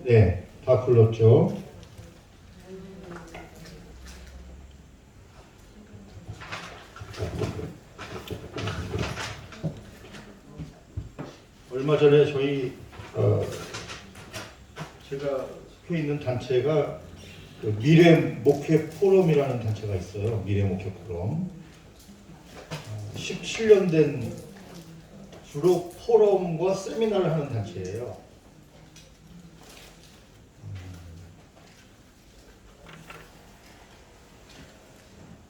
네, 다 불렀죠. 얼마 전에 저희 제가 속해 있는 단체가 그 미래 목회 포럼이라는 단체가 있어요. 미래 목회 포럼. 17년 된 주로 포럼과 세미나를 하는 단체예요.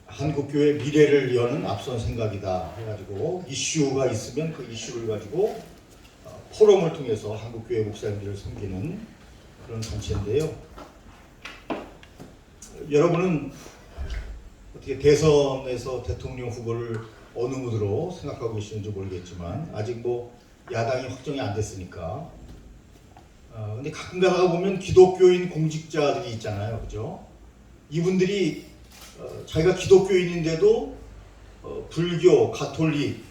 한국교회 미래를 여는 앞선 생각이다 해가지고 이슈가 있으면 그 이슈를 가지고 포럼을 통해서 한국교회 목사님들을 섬기는 그런 단체인데요. 여러분은 어떻게 대선에서 대통령 후보를 어느 무드로 생각하고 계시는지 모르겠지만 아직 뭐 야당이 확정이 안 됐으니까 근데 가끔 가다가 보면 기독교인 공직자들이 있잖아요. 그죠? 이분들이 자기가 기독교인인데도 불교, 가톨릭,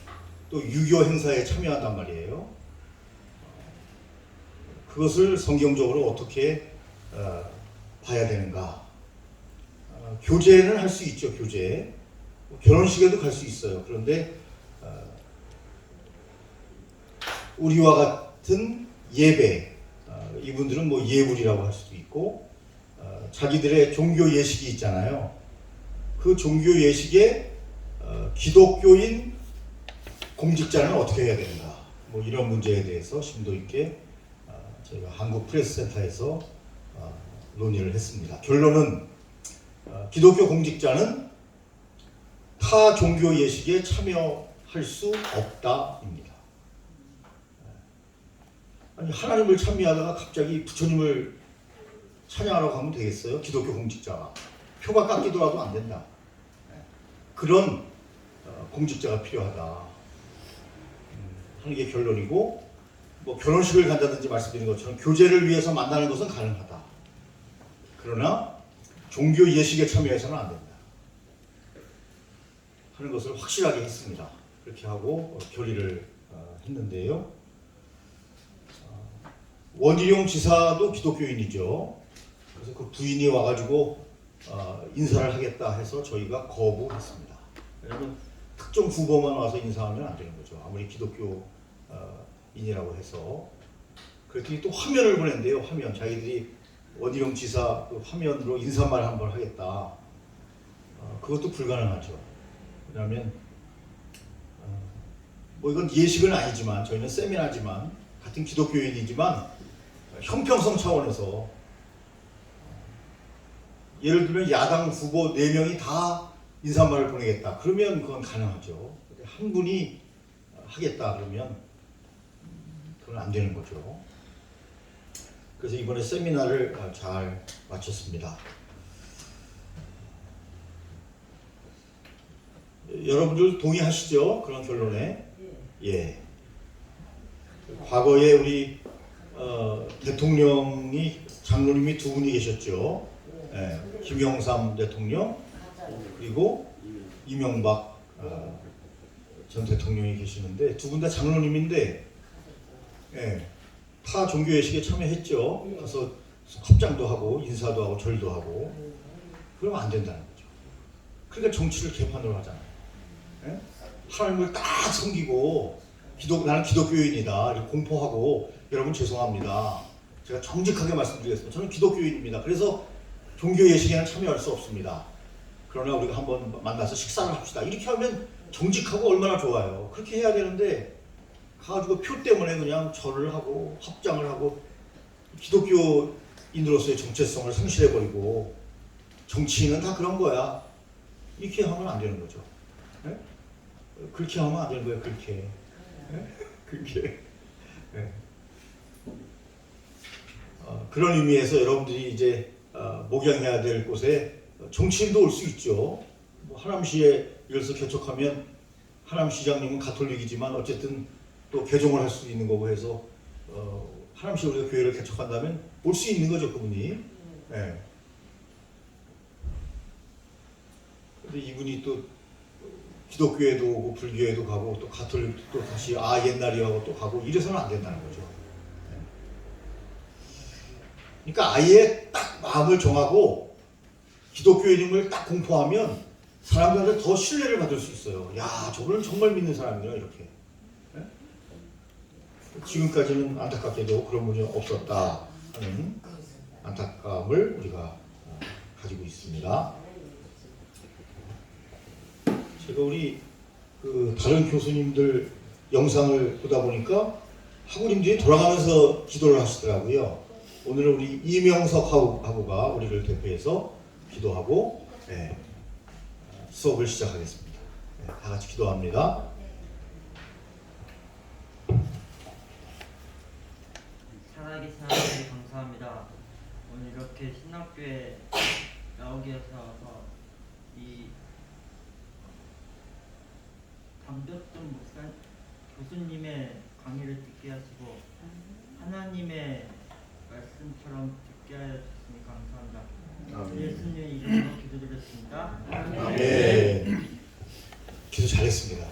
또 유교 행사에 참여한단 말이에요. 그것을 성경적으로 어떻게 봐야 되는가? 교제는 할 수 있죠. 교제. 결혼식에도 갈 수 있어요. 그런데 우리와 같은 예배, 이분들은 뭐 예불이라고 할 수도 있고 자기들의 종교 예식이 있잖아요. 그 종교 예식에 기독교인 공직자는 어떻게 해야 되는가? 뭐 이런 문제에 대해서 심도 있게 저희가 한국프레스센터에서 논의를 했습니다. 결론은 기독교 공직자는 타 종교 예식에 참여할 수 없다입니다. 아니 하나님을 찬미하다가 갑자기 부처님을 찬양하라고 하면 되겠어요? 기독교 공직자가 표가 깎이더라도 안 된다. 그런 공직자가 필요하다 하는 게 결론이고, 뭐 결혼식을 간다든지 말씀드린 것처럼 교제를 위해서 만나는 것은 가능하다. 그러나 종교 예식에 참여해서는 안 된다 하는 것을 확실하게 했습니다. 그렇게 하고 결의를 했는데요. 원희룡 지사도 기독교인이죠. 그래서 그 부인이 와가지고 인사를 하겠다 해서 저희가 거부했습니다. 왜냐하면 특정 후보만 와서 인사하면 안 되는 거죠. 아무리 기독교인이라고 해서. 그랬더니 또 화면을 보낸대요. 화면. 자기들이 원희룡 지사 그 화면으로 인사말 한번 하겠다. 그것도 불가능하죠. 왜냐하면 뭐 이건 예식은 아니지만 저희는 세미나지만 같은 기독교인이지만 형평성 차원에서 예를 들면 야당 후보 4명이 다 인사말을 보내겠다. 그러면 그건 가능하죠. 한 분이 하겠다 그러면 그건 안 되는 거죠. 그래서 이번에 세미나를 잘 마쳤습니다. 여러분들 동의하시죠? 그런 결론에? 예. 과거에 우리 대통령이 장로님이 2분이 계셨죠. 예. 김영삼 대통령 그리고 이명박 전 대통령이 계시는데 2분 다 장로님인데 예. 타 종교 예식에 참여했죠. 그래서 합장도 하고 인사도 하고 절도 하고. 그러면 안 된다는 거죠. 그러니까 정치를 개판으로 하잖아요. 예? 하나님을 딱 섬기고 나는 기독교인이다 이렇게 공포하고, 여러분 죄송합니다. 제가 정직하게 말씀드리겠습니다. 저는 기독교인입니다. 그래서 종교 예식에는 참여할 수 없습니다. 그러나 우리가 한번 만나서 식사를 합시다. 이렇게 하면 정직하고 얼마나 좋아요. 그렇게 해야 되는데 가지고 표 때문에 그냥 절을 하고 합장을 하고 기독교인으로서의 정체성을 상실해버리고 정치인은 다 그런 거야. 이렇게 하면 안 되는 거죠. 네? 그렇게 하면 안 되는 거예요. 그렇게. 네? 그렇게. 네. 그런 의미에서 여러분들이 이제 목양해야 될 곳에 정치인도 올 수 있죠. 뭐 하남시에 이래서 개척하면 하남시장님은 가톨릭이지만 어쨌든 또 개종을 할 수 있는 거고 해서 하남시 우리가 교회를 개척한다면 올 수 있는 거죠, 그분이. 네. 근데 이분이 또 기독교에도 오고 불교에도 가고 또 가톨릭도 또 다시 옛날이라고 또 가고 이래서는 안 된다는 거죠. 그러니까 아예 딱 마음을 정하고 기독교인임을 딱 공포하면 사람들한테 더 신뢰를 받을 수 있어요. 야, 저분은 정말 믿는 사람이구나 이렇게. 네? 지금까지는 안타깝게도 그런 분이 없었다 하는 안타까움을 우리가 가지고 있습니다. 제가 우리 다른 교수님들 영상을 보다 보니까 학우님들이 돌아가면서 기도를 하시더라고요. 오늘은 우리 이명석 학우가 우리를 대표해서 기도하고 수업을 시작하겠습니다. 다 같이 기도합니다. 살아계신 하나님 감사합니다. 오늘 이렇게 신학교에 나오게 해서 이 강변준 교수님의 강의를 듣게 하시고 하나님의 말씀처럼 듣게 하여 주시니 감사합니다. 예수님의 이름으로 기도드렸습니다. 아멘. 기도 잘했습니다.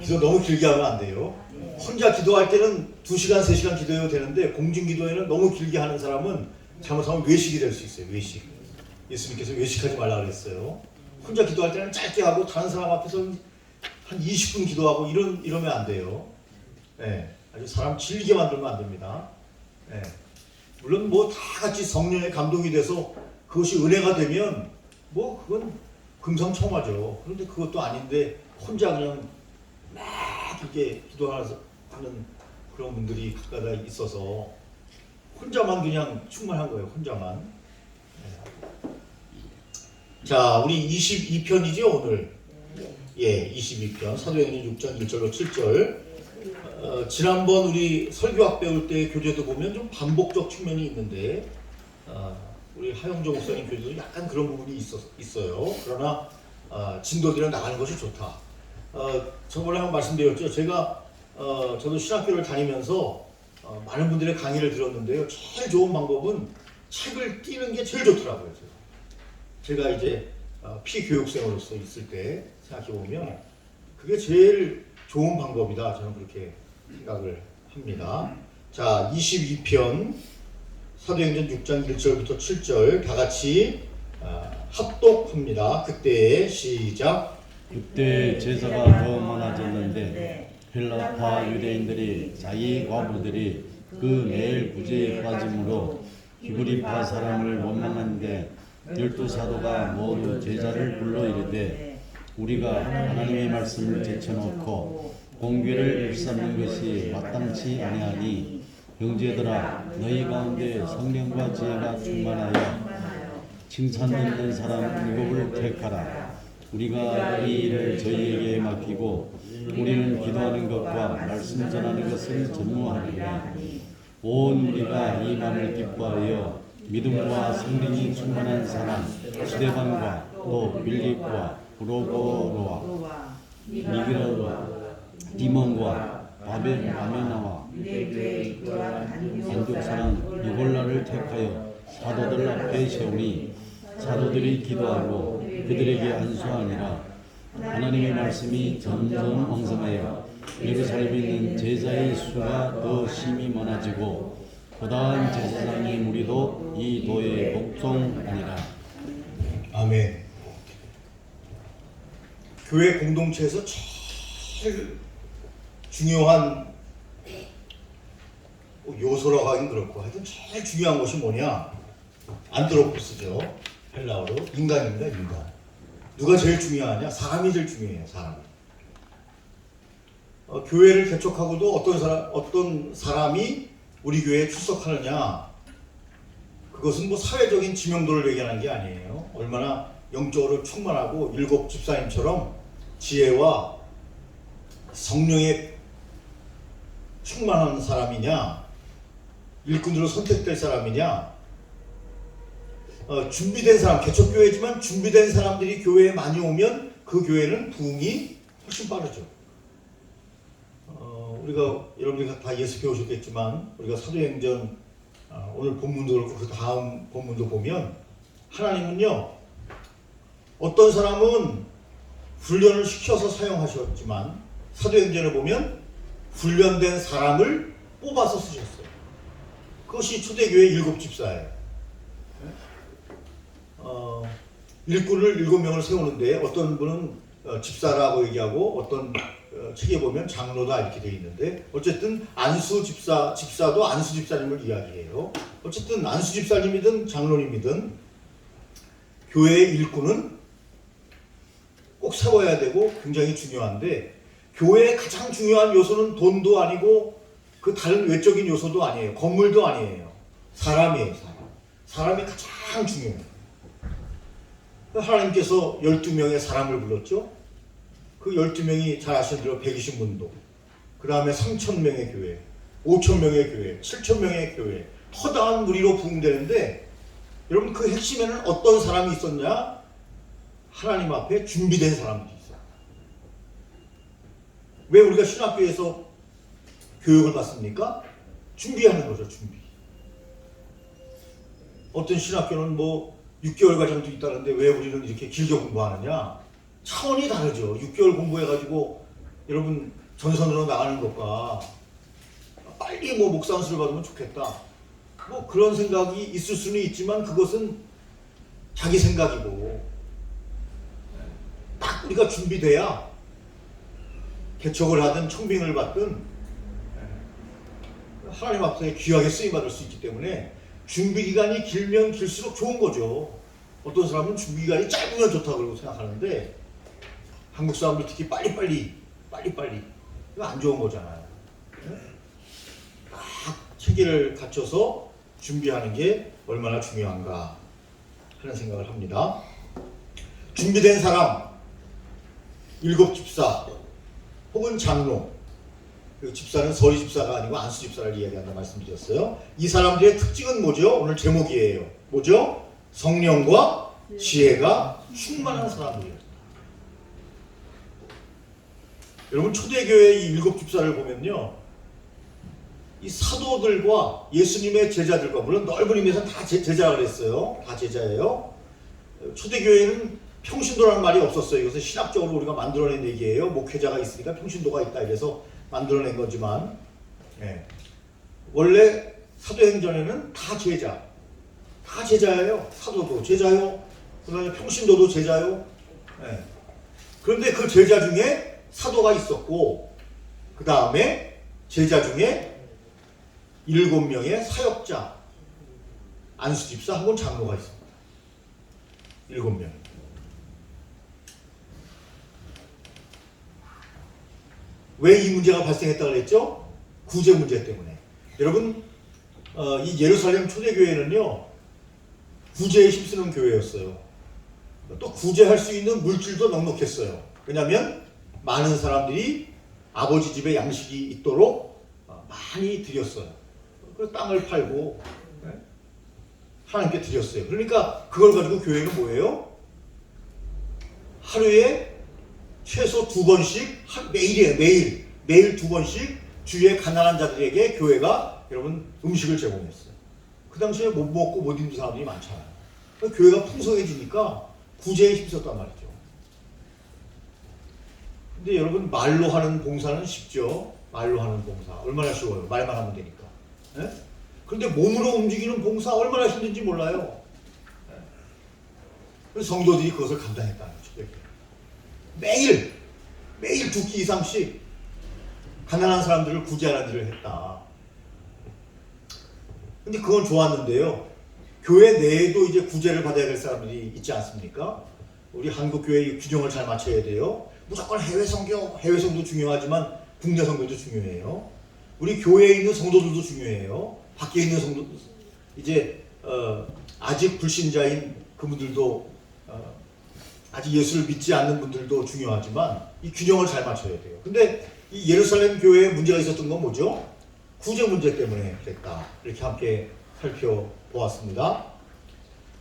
기도 너무 길게 하면 안 돼요. 혼자 기도할 때는 2시간, 3시간 기도해도 되는데 공중기도에는 너무 길게 하는 사람은 잘못하면 외식이 될 수 있어요. 외식. 예수님께서 외식하지 말라 그랬어요. 혼자 기도할 때는 짧게 하고 다른 사람 앞에서 한 20분 기도하고 이러면 안 돼요. 아주 사람 질리게 만들면 안 됩니다. 물론 뭐 다 같이 성령의 감동이 돼서 그것이 은혜가 되면 뭐 그건 금상첨화죠. 그런데 그것도 아닌데 혼자 그냥 막 이렇게 기도하는 그런 분들이 가까이 있어서 혼자만 그냥 충만한 거예요. 혼자만. 자, 우리 22편이죠 오늘. 22편 사도행전 6장 1절로 7절. 지난번 우리 설교학 배울 때 교재도 보면 좀 반복적 측면이 있는데 우리 하영정 목사님 교재도 약간 그런 부분이 있어요. 그러나 진도대로 나가는 것이 좋다. 저번에 한번 말씀드렸죠. 제가 저도 신학교를 다니면서 많은 분들의 강의를 들었는데요. 제일 좋은 방법은 책을 띄는 게 제일 좋더라고요. 제가 이제 피교육생으로서 있을 때 생각해보면 그게 제일 좋은 방법이다. 저는 그렇게 생각을 합니다. 자, 22편 사도행전 6장 1절부터 7절 다 같이 합독합니다. 그때 시작. 그때 제사가 더 많아졌는데 헬라파 유대인들이 자기 과부들이 그 매일 구제에 빠짐으로 히브리파 사람을 원망하는데 12사도가 모두 제자를 불러 이르되 우리가 하나님의 말씀을 제쳐놓고 공궤를 일삼는 것이 마땅치 아니하니 형제들아 너희 가운데 성령과 지혜가 충만하여 칭찬 듣는 사람 7을 택하라. 우리가 이 일을 저희에게 맡기고 우리는 기도하는 것과 말씀 전하는 것을 전무하리니 온 우리가 이 말을 기뻐하여 믿음과 성령이 충만한 사람 스데반과 또 빌립과 브로고로와 미기라와 디몬과 바메나와 안독 사람 유골라를 택하여 사도들 앞에 세우니 사도들이 기도하고 그들에게 안수하니라. 하나님의 말씀이 점점 왕성하여 예루살렘에 있는 제자의 수가 더 심히 많아지고 고다한 제사장의 무리도 이 도에 복종하니라. 아멘. 교회 공동체에서 제일 중요한 요소라고 하긴 그렇고 하여튼 제일 중요한 것이 뭐냐? 안드로포스죠. 헬라어로 인간입니다. 인간. 누가 제일 중요하냐? 사람이 제일 중요해요. 사람. 교회를 개척하고도 어떤 사람이 우리 교회에 출석하느냐? 그것은 뭐 사회적인 지명도를 얘기하는 게 아니에요. 얼마나 영적으로 충만하고 7 집사님처럼 지혜와 성령에 충만한 사람이냐, 일꾼으로 선택될 사람이냐, 준비된 사람, 개척교회지만 준비된 사람들이 교회에 많이 오면 그 교회는 부흥이 훨씬 빠르죠. 우리가 여러분들이 다 예수 배우셨겠지만 우리가 사도행전 오늘 본문도 그렇고 그 다음 본문도 보면 하나님은요 어떤 사람은 훈련을 시켜서 사용하셨지만 사도행전에 보면 훈련된 사람을 뽑아서 쓰셨어요. 그것이 초대교회 7 집사예요. 일꾼을 7명을 세우는데 어떤 분은 집사라고 얘기하고 어떤 책에 보면 장로다 이렇게 되어 있는데 어쨌든 안수 집사도 안수 집사님을 이야기해요. 어쨌든 안수 집사님이든 장로님이든 교회의 일꾼은 꼭 세워야 되고 굉장히 중요한데 교회의 가장 중요한 요소는 돈도 아니고 그 다른 외적인 요소도 아니에요. 건물도 아니에요. 사람이에요. 사람이 가장 중요해요. 하나님께서 12명의 사람을 불렀죠. 그 12명이 잘 아시는 대로 120문도, 그 다음에 3,000명의 교회, 5,000명의 교회, 7,000명의 교회, 허다한 무리로 부흥되는데 여러분 그 핵심에는 어떤 사람이 있었냐? 하나님 앞에 준비된 사람들이 있어요. 왜 우리가 신학교에서 교육을 받습니까? 준비하는 거죠. 준비. 어떤 신학교는 뭐 6개월 과정도 있다는데 왜 우리는 이렇게 길게 공부하느냐? 차원이 다르죠. 6개월 공부해가지고 여러분 전선으로 나가는 것과 빨리 뭐 목사안수를 받으면 좋겠다. 뭐 그런 생각이 있을 수는 있지만 그것은 자기 생각이고 딱 우리가 준비돼야 개척을 하든 청빙을 받든 하나님 앞에 귀하게 쓰임받을 수 있기 때문에 준비 기간이 길면 길수록 좋은 거죠. 어떤 사람은 준비 기간이 짧으면 좋다고 생각하는데 한국 사람들 특히 빨리빨리 이거 안 좋은 거잖아요. 딱 체계를 갖춰서 준비하는 게 얼마나 중요한가 하는 생각을 합니다. 준비된 사람 7 집사 혹은 장로, 그 집사는 서리 집사가 아니고 안수 집사를 이야기한다 말씀드렸어요. 이 사람들의 특징은 뭐죠? 오늘 제목이에요. 뭐죠? 성령과 지혜가 충만한 사람들이에요. 여러분 초대교회의 이 7 집사를 보면요, 이 사도들과 예수님의 제자들과, 물론 넓은 의미에서 다 제자라 그랬어요. 다 제자예요. 초대교회는 평신도라는 말이 없었어요. 이것은 신학적으로 우리가 만들어낸 얘기예요. 목회자가 있으니까 평신도가 있다 이래서 만들어낸 거지만, 원래 사도행전에는 다 제자예요. 사도도 제자요. 그 다음에 평신도도 제자요. 그런데 그 제자 중에 사도가 있었고, 그 다음에 제자 중에 7명의 사역자, 안수집사 혹은 장로가 있습니다. 7명. 왜 이 문제가 발생했다고 그랬죠? 구제 문제 때문에. 여러분, 이 예루살렘 초대교회는요, 구제에 힘쓰는 교회였어요. 또 구제할 수 있는 물질도 넉넉했어요. 왜냐하면 많은 사람들이 아버지 집에 양식이 있도록 많이 드렸어요. 그 땅을 팔고 하나님께 드렸어요. 그러니까 그걸 가지고 교회는 뭐예요? 하루에 최소 2번씩, 매일이에요. 매일 2번씩 주위의 가난한 자들에게 교회가 여러분 음식을 제공했어요. 그 당시에 못 먹고 못 입는 사람들이 많잖아요. 교회가 풍성해지니까 구제에 힘썼단 말이죠. 근데 여러분 말로 하는 봉사는 쉽죠. 말로 하는 봉사 얼마나 쉬워요. 말만 하면 되니까. 그런데 몸으로 움직이는 봉사 얼마나 힘든지 몰라요. 그래서 성도들이 그것을 감당했다는 거죠. 매일 2끼 이상씩 가난한 사람들을 구제하는 일을 했다. 근데 그건 좋았는데요. 교회 내에도 이제 구제를 받아야 될 사람들이 있지 않습니까? 우리 한국 교회의 균형을 잘 맞춰야 돼요. 무조건 해외 성도 중요하지만 국내 성도도 중요해요. 우리 교회에 있는 성도들도 중요해요. 밖에 있는 성도, 이제 아직 불신자인 그분들도, 아직 예수를 믿지 않는 분들도 중요하지만 이 균형을 잘 맞춰야 돼요. 근데 이 예루살렘 교회에 문제가 있었던 건 뭐죠? 구제 문제 때문에 그랬다. 이렇게 함께 살펴보았습니다.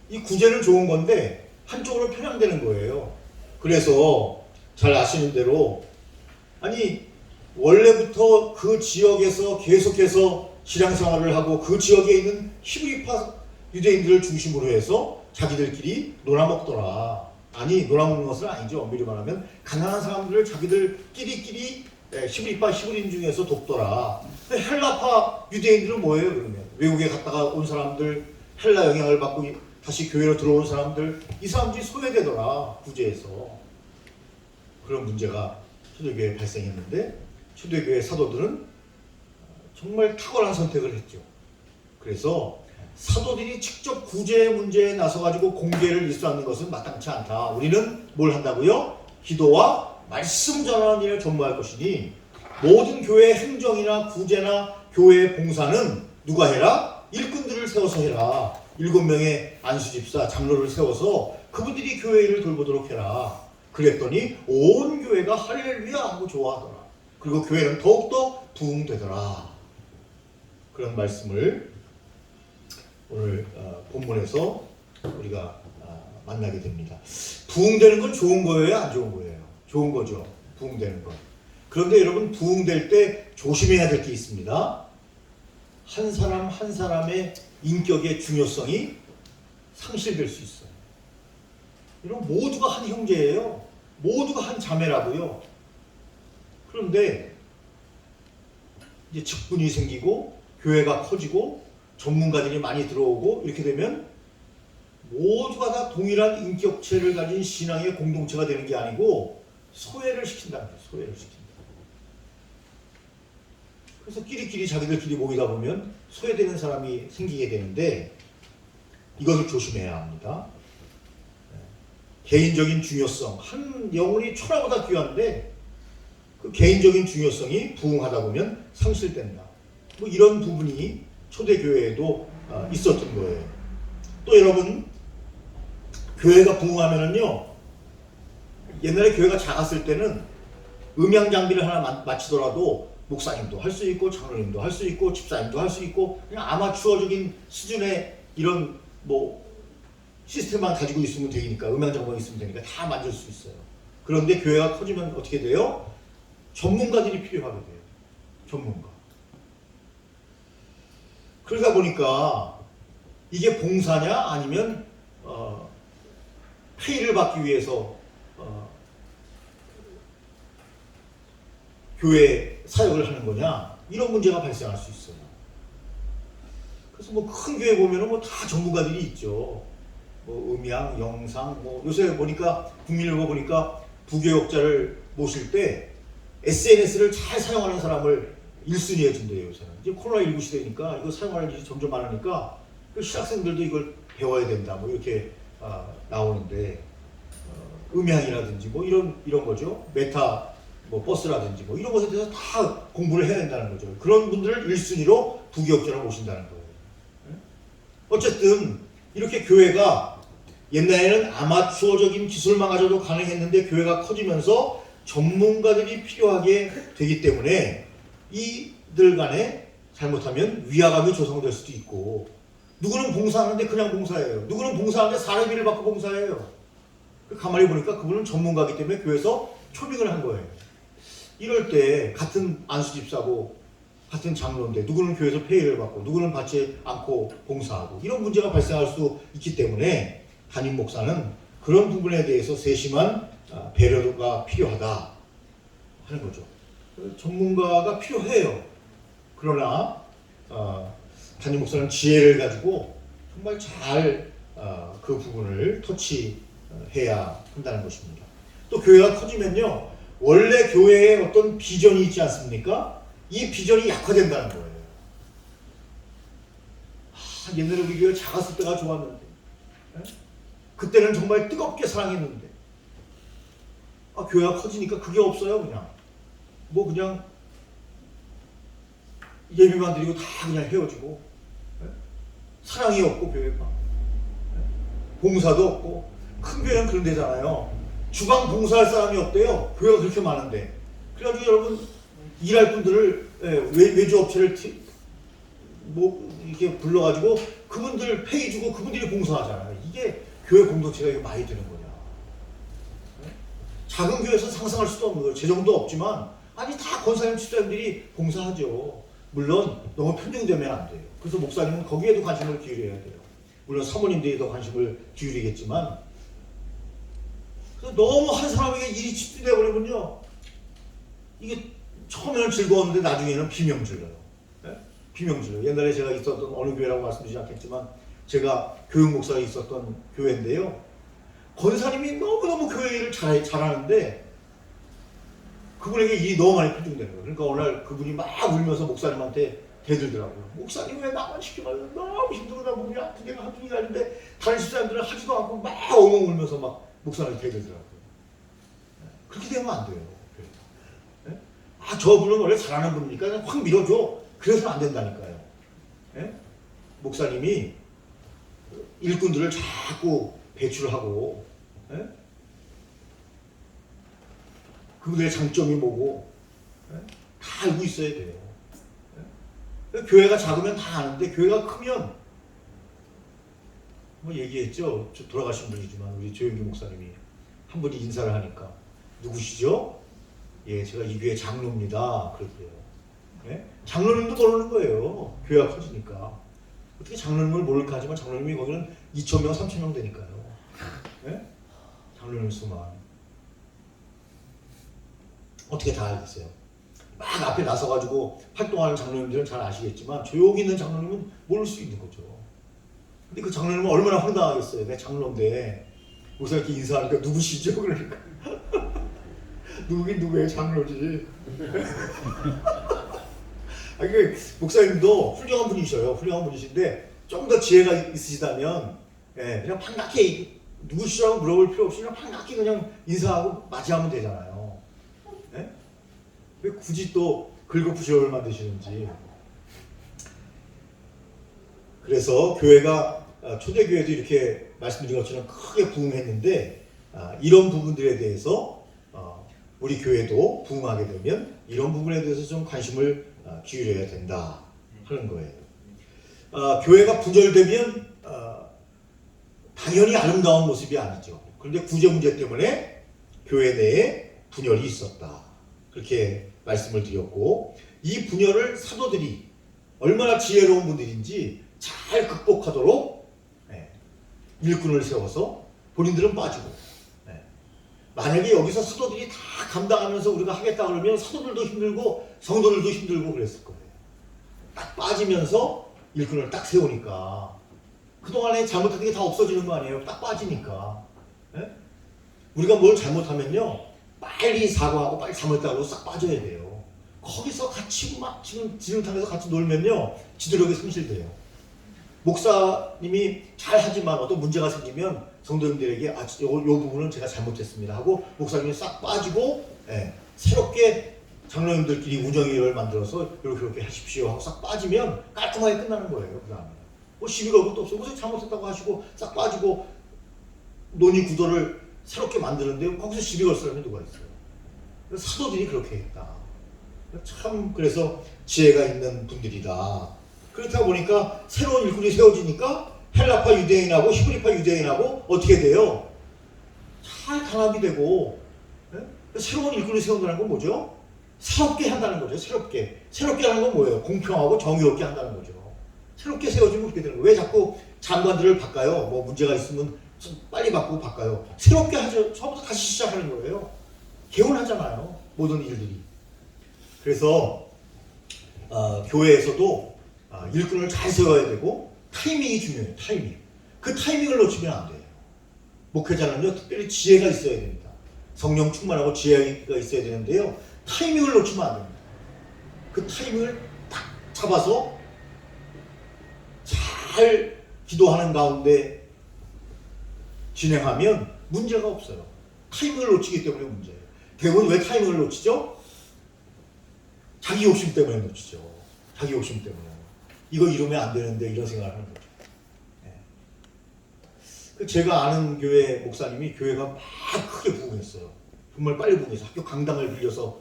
이 구제는 좋은 건데 한쪽으로 편향되는 거예요. 그래서 잘 아시는 대로, 아니 원래부터 그 지역에서 계속해서 신앙생활을 하고 그 지역에 있는 히브리파 유대인들을 중심으로 해서 자기들끼리 놀아먹더라. 아니, 놀아먹는 것은 아니죠. 엄밀히 말하면 가난한 사람들을 자기들끼리 히브리파 히브리인 중에서 돕더라. 근데 헬라파 유대인들은 뭐예요? 그러면 외국에 갔다가 온 사람들, 헬라 영향을 받고 다시 교회로 들어온 사람들, 이 사람들이 소외되더라, 구제에서. 그런 문제가 초대교회에 발생했는데 초대교회 사도들은 정말 탁월한 선택을 했죠. 그래서 사도들이 직접 구제 문제에 나서가지고 공개를 일수하는 것은 마땅치 않다. 우리는 뭘 한다고요? 기도와 말씀 전하는 일을 전무할 것이니 모든 교회 행정이나 구제나 교회 봉사는 누가 해라? 일꾼들을 세워서 해라. 7명의 안수집사, 장로를 세워서 그분들이 교회 일을 돌보도록 해라. 그랬더니 온 교회가 할렐루야 하고 좋아하더라. 그리고 교회는 더욱더 부흥되더라. 그런 말씀을 오늘 본문에서 우리가 만나게 됩니다. 부흥되는 건 좋은 거예요? 안 좋은 거예요? 좋은 거죠. 부흥되는 건. 그런데 여러분, 부흥될 때 조심해야 될 게 있습니다. 한 사람 한 사람의 인격의 중요성이 상실될 수 있어요. 여러분, 모두가 한 형제예요. 모두가 한 자매라고요. 그런데 이제 직분이 생기고 교회가 커지고 전문가들이 많이 들어오고 이렇게 되면 모두가 다 동일한 인격체를 가진 신앙의 공동체가 되는 게 아니고 소외를 시킨다는 거예요. 소외를 시킨다. 그래서 끼리끼리 자기들끼리 모이다 보면 소외되는 사람이 생기게 되는데 이것을 조심해야 합니다. 개인적인 중요성, 한 영혼이 천하보다 귀한데 그 개인적인 중요성이 부흥하다 보면 상실된다. 뭐 이런 부분이 초대교회에도 있었던 거예요. 또 여러분, 교회가 부흥하면은요, 옛날에 교회가 작았을 때는 음향 장비를 하나 맞추더라도 목사님도 할 수 있고 장로님도 할 수 있고 집사님도 할 수 있고 그냥 아마추어적인 수준의 이런 뭐 시스템만 가지고 있으면 되니까, 음향 장비가 있으면 되니까 다 만들 수 있어요. 그런데 교회가 커지면 어떻게 돼요? 전문가들이 필요하게 돼요. 전문가. 그러다 보니까 이게 봉사냐 아니면 페이를 받기 위해서 교회 사역을 하는 거냐, 이런 문제가 발생할 수 있어요. 그래서 뭐 큰 교회 보면은 뭐 다 전문가들이 있죠. 뭐 음향, 영상, 뭐 요새 보니까 국민일보 보니까 부교역자를 모실 때 SNS를 잘 사용하는 사람을 1순위 해준대요. 요새는 이제 코로나19 시대니까 이거 사용하는 일이 점점 많으니까 그 실학생들도 이걸 배워야 된다. 뭐 이렇게 나오는데 음향이라든지 뭐 이런 거죠. 메타 뭐 버스라든지 뭐 이런 것에 대해서 다 공부를 해야 된다는 거죠. 그런 분들을 1순위로 부교역자로 모신다는 거예요. 어쨌든 이렇게 교회가 옛날에는 아마추어적인 기술만 가져도 가능했는데 교회가 커지면서 전문가들이 필요하게 되기 때문에 이들 간에 잘못하면 위화감이 조성될 수도 있고, 누구는 봉사하는데 그냥 봉사해요. 누구는 봉사하는데 사례비를 받고 봉사해요. 가만히 보니까 그분은 전문가이기 때문에 교회에서 초빙을 한 거예요. 이럴 때 같은 안수집사고 같은 장로인데 누구는 교회에서 페이를 받고 누구는 받지 않고 봉사하고 이런 문제가 발생할 수 있기 때문에 담임 목사는 그런 부분에 대해서 세심한 배려가 필요하다 하는 거죠. 전문가가 필요해요. 그러나 담임 목사는 지혜를 가지고 정말 잘 그 부분을 터치해야 한다는 것입니다. 또 교회가 커지면요, 원래 교회에 어떤 비전이 있지 않습니까? 이 비전이 약화된다는 거예요. 옛날에 우리 교회 작았을 때가 좋았는데, 그때는 정말 뜨겁게 사랑했는데, 교회가 커지니까 그게 없어요. 그냥 뭐 그냥 예배만 드리고 다 그냥 헤어지고, 사랑이 없고 교회가 봉사도 없고. 큰 교회는 그런 데잖아요. 주방 봉사할 사람이 없대요. 교회가 그렇게 많은데. 그래가지고 여러분, 일할 분들을 외주업체를 뭐 이렇게 불러가지고 그분들 페이 주고 그분들이 봉사하잖아요. 이게 교회 공동체가 많이 되는 거냐. 작은 교회에서 상상할 수도 없는 거예요. 재정도 없지만 아니 다 권사님 집사님들이 봉사하죠. 물론 너무 편중되면 안 돼요. 그래서 목사님은 거기에도 관심을 기울여야 돼요. 물론 사모님들이 더 관심을 기울이겠지만, 그래서 너무 한 사람에게 일이 집중돼 버리면요, 이게 처음에는 즐거웠는데 나중에는 비명질러요. 비명질러요. 옛날에 제가 있었던 어느 교회라고 말씀드리지 않겠지만 제가 교육 목사가 있었던 교회인데요. 권사님이 너무너무 교회 일을 잘하는데 그분에게 일이 너무 많이 편중되는 거예요. 그러니까 어느 날 그분이 막 울면서 목사님한테 대들더라고요. 목사님 왜 나만 시키면 너무 힘들어, 몸이 아픈 게가 한두 개가 아닌데 다른 집사님들은 하지도 않고 막 엉엉 울면서 막 목사님한테 대들더라고요. 그렇게 되면 안 돼요. 네? 아, 저분은 원래 잘하는 분이니까 그냥 확 밀어줘. 그래서는 안 된다니까요. 네? 목사님이 일꾼들을 자꾸 배출하고, 네? 그분들의 장점이 뭐고, 네? 다 알고 있어야 돼요. 네? 교회가 작으면 다 아는데 교회가 크면 뭐 얘기했죠. 돌아가신 분이지만 우리 조영기 목사님이 한 분이 인사를 하니까 누구시죠? 예, 제가 이 교회 장로입니다. 그랬대요. 예? 장로님도 모르는 거예요. 교회가 커지니까. 어떻게 장로님을 모를까 하지만 장로님이 거기는 2,000명, 3,000명 되니까요. 예? 장로님 수만. 어떻게 다 알겠어요? 막 앞에 나서가지고 활동하는 장로님들은 잘 아시겠지만 조용히 있는 장로님은 모를 수 있는 거죠. 근데 그 장로님은 얼마나 황당하겠어요. 내가 장로인데 목사님께 인사하니까 누구시죠? 그러니까 누구긴 누구예요? 장로지. 그 목사님도 훌륭한 분이셔요. 훌륭한 분이신데 좀 더 지혜가 있으시다면 예, 그냥 반갑게 누구시라고 물어볼 필요 없이 그냥 반갑게 그냥 인사하고 맞이하면 되잖아요. 예? 왜 굳이 또 긁어부시를 만드시는지. 그래서 교회가 초대교회도 이렇게 말씀드린 것처럼 크게 부흥했는데 이런 부분들에 대해서 우리 교회도 부흥하게 되면 이런 부분에 대해서 좀 관심을 기울여야 된다 하는 거예요. 교회가 분열되면 당연히 아름다운 모습이 아니죠. 그런데 구제 문제 때문에 교회 내에 분열이 있었다. 그렇게 말씀을 드렸고 이 분열을 사도들이 얼마나 지혜로운 분들인지 잘 극복하도록 일꾼을 세워서 본인들은 빠지고 만약에 여기서 사도들이 다 감당하면서 우리가 하겠다 그러면 사도들도 힘들고 성도들도 힘들고 그랬을 거예요. 딱 빠지면서 일꾼을 딱 세우니까 그동안에 잘못한 게 다 없어지는 거 아니에요. 딱 빠지니까. 예? 우리가 뭘 잘못하면요 빨리 사과하고 빨리 잘못했다고 싹 빠져야 돼요. 거기서 같이 막 지름탕에서 같이 놀면요 지도력이 상실돼요. 목사님이 잘하지만 어떤 문제가 생기면 성도님들에게 요 부분은 제가 잘못했습니다 하고 목사님이 싹 빠지고 새롭게 장로님들끼리 운영위를 만들어서 이렇게 하십시오 하고 싹 빠지면 깔끔하게 끝나는 거예요. 그 다음에 뭐 시비 걸고 또 없어요. 무슨 잘못했다고 하시고 싹 빠지고 논의 구도를 새롭게 만드는데 거기서 시비 걸 사람이 누가 있어요. 사도들이 그렇게 했다. 참 그래서 지혜가 있는 분들이다. 그렇다 보니까 새로운 일꾼이 세워지니까 헬라파 유대인하고 히브리파 유대인하고 어떻게 돼요? 잘 단합이 되고 새로운 일꾼이 세운다는 건 뭐죠? 새롭게 한다는 거죠. 새롭게 하는 건 뭐예요? 공평하고 정의롭게 한다는 거죠. 새롭게 세워지면 그렇게 되는 거예요. 왜 자꾸 장관들을 바꿔요? 뭐 문제가 있으면 좀 빨리 바꾸고 바꿔요. 새롭게 하죠. 처음부터 다시 시작하는 거예요. 개헌하잖아요. 모든 일들이. 그래서 교회에서도 일꾼을 잘 세워야 되고 타이밍이 중요해요. 타이밍. 그 타이밍을 놓치면 안 돼요. 목회자는요 특별히 지혜가 있어야 됩니다. 성령 충만하고 지혜가 있어야 되는데요 타이밍을 놓치면 안 됩니다. 그 타이밍을 딱 잡아서 잘 기도하는 가운데 진행하면 문제가 없어요. 타이밍을 놓치기 때문에 문제예요. 대부분 왜 타이밍을 놓치죠? 자기 욕심 때문에 놓치죠. 자기 욕심 때문에. 이거 이러면 안 되는데 이런 생각을 하는 거죠. 제가 아는 교회 목사님이 교회가 막 크게 부흥했어요. 정말 빨리 부흥했어요. 학교 강당을 빌려서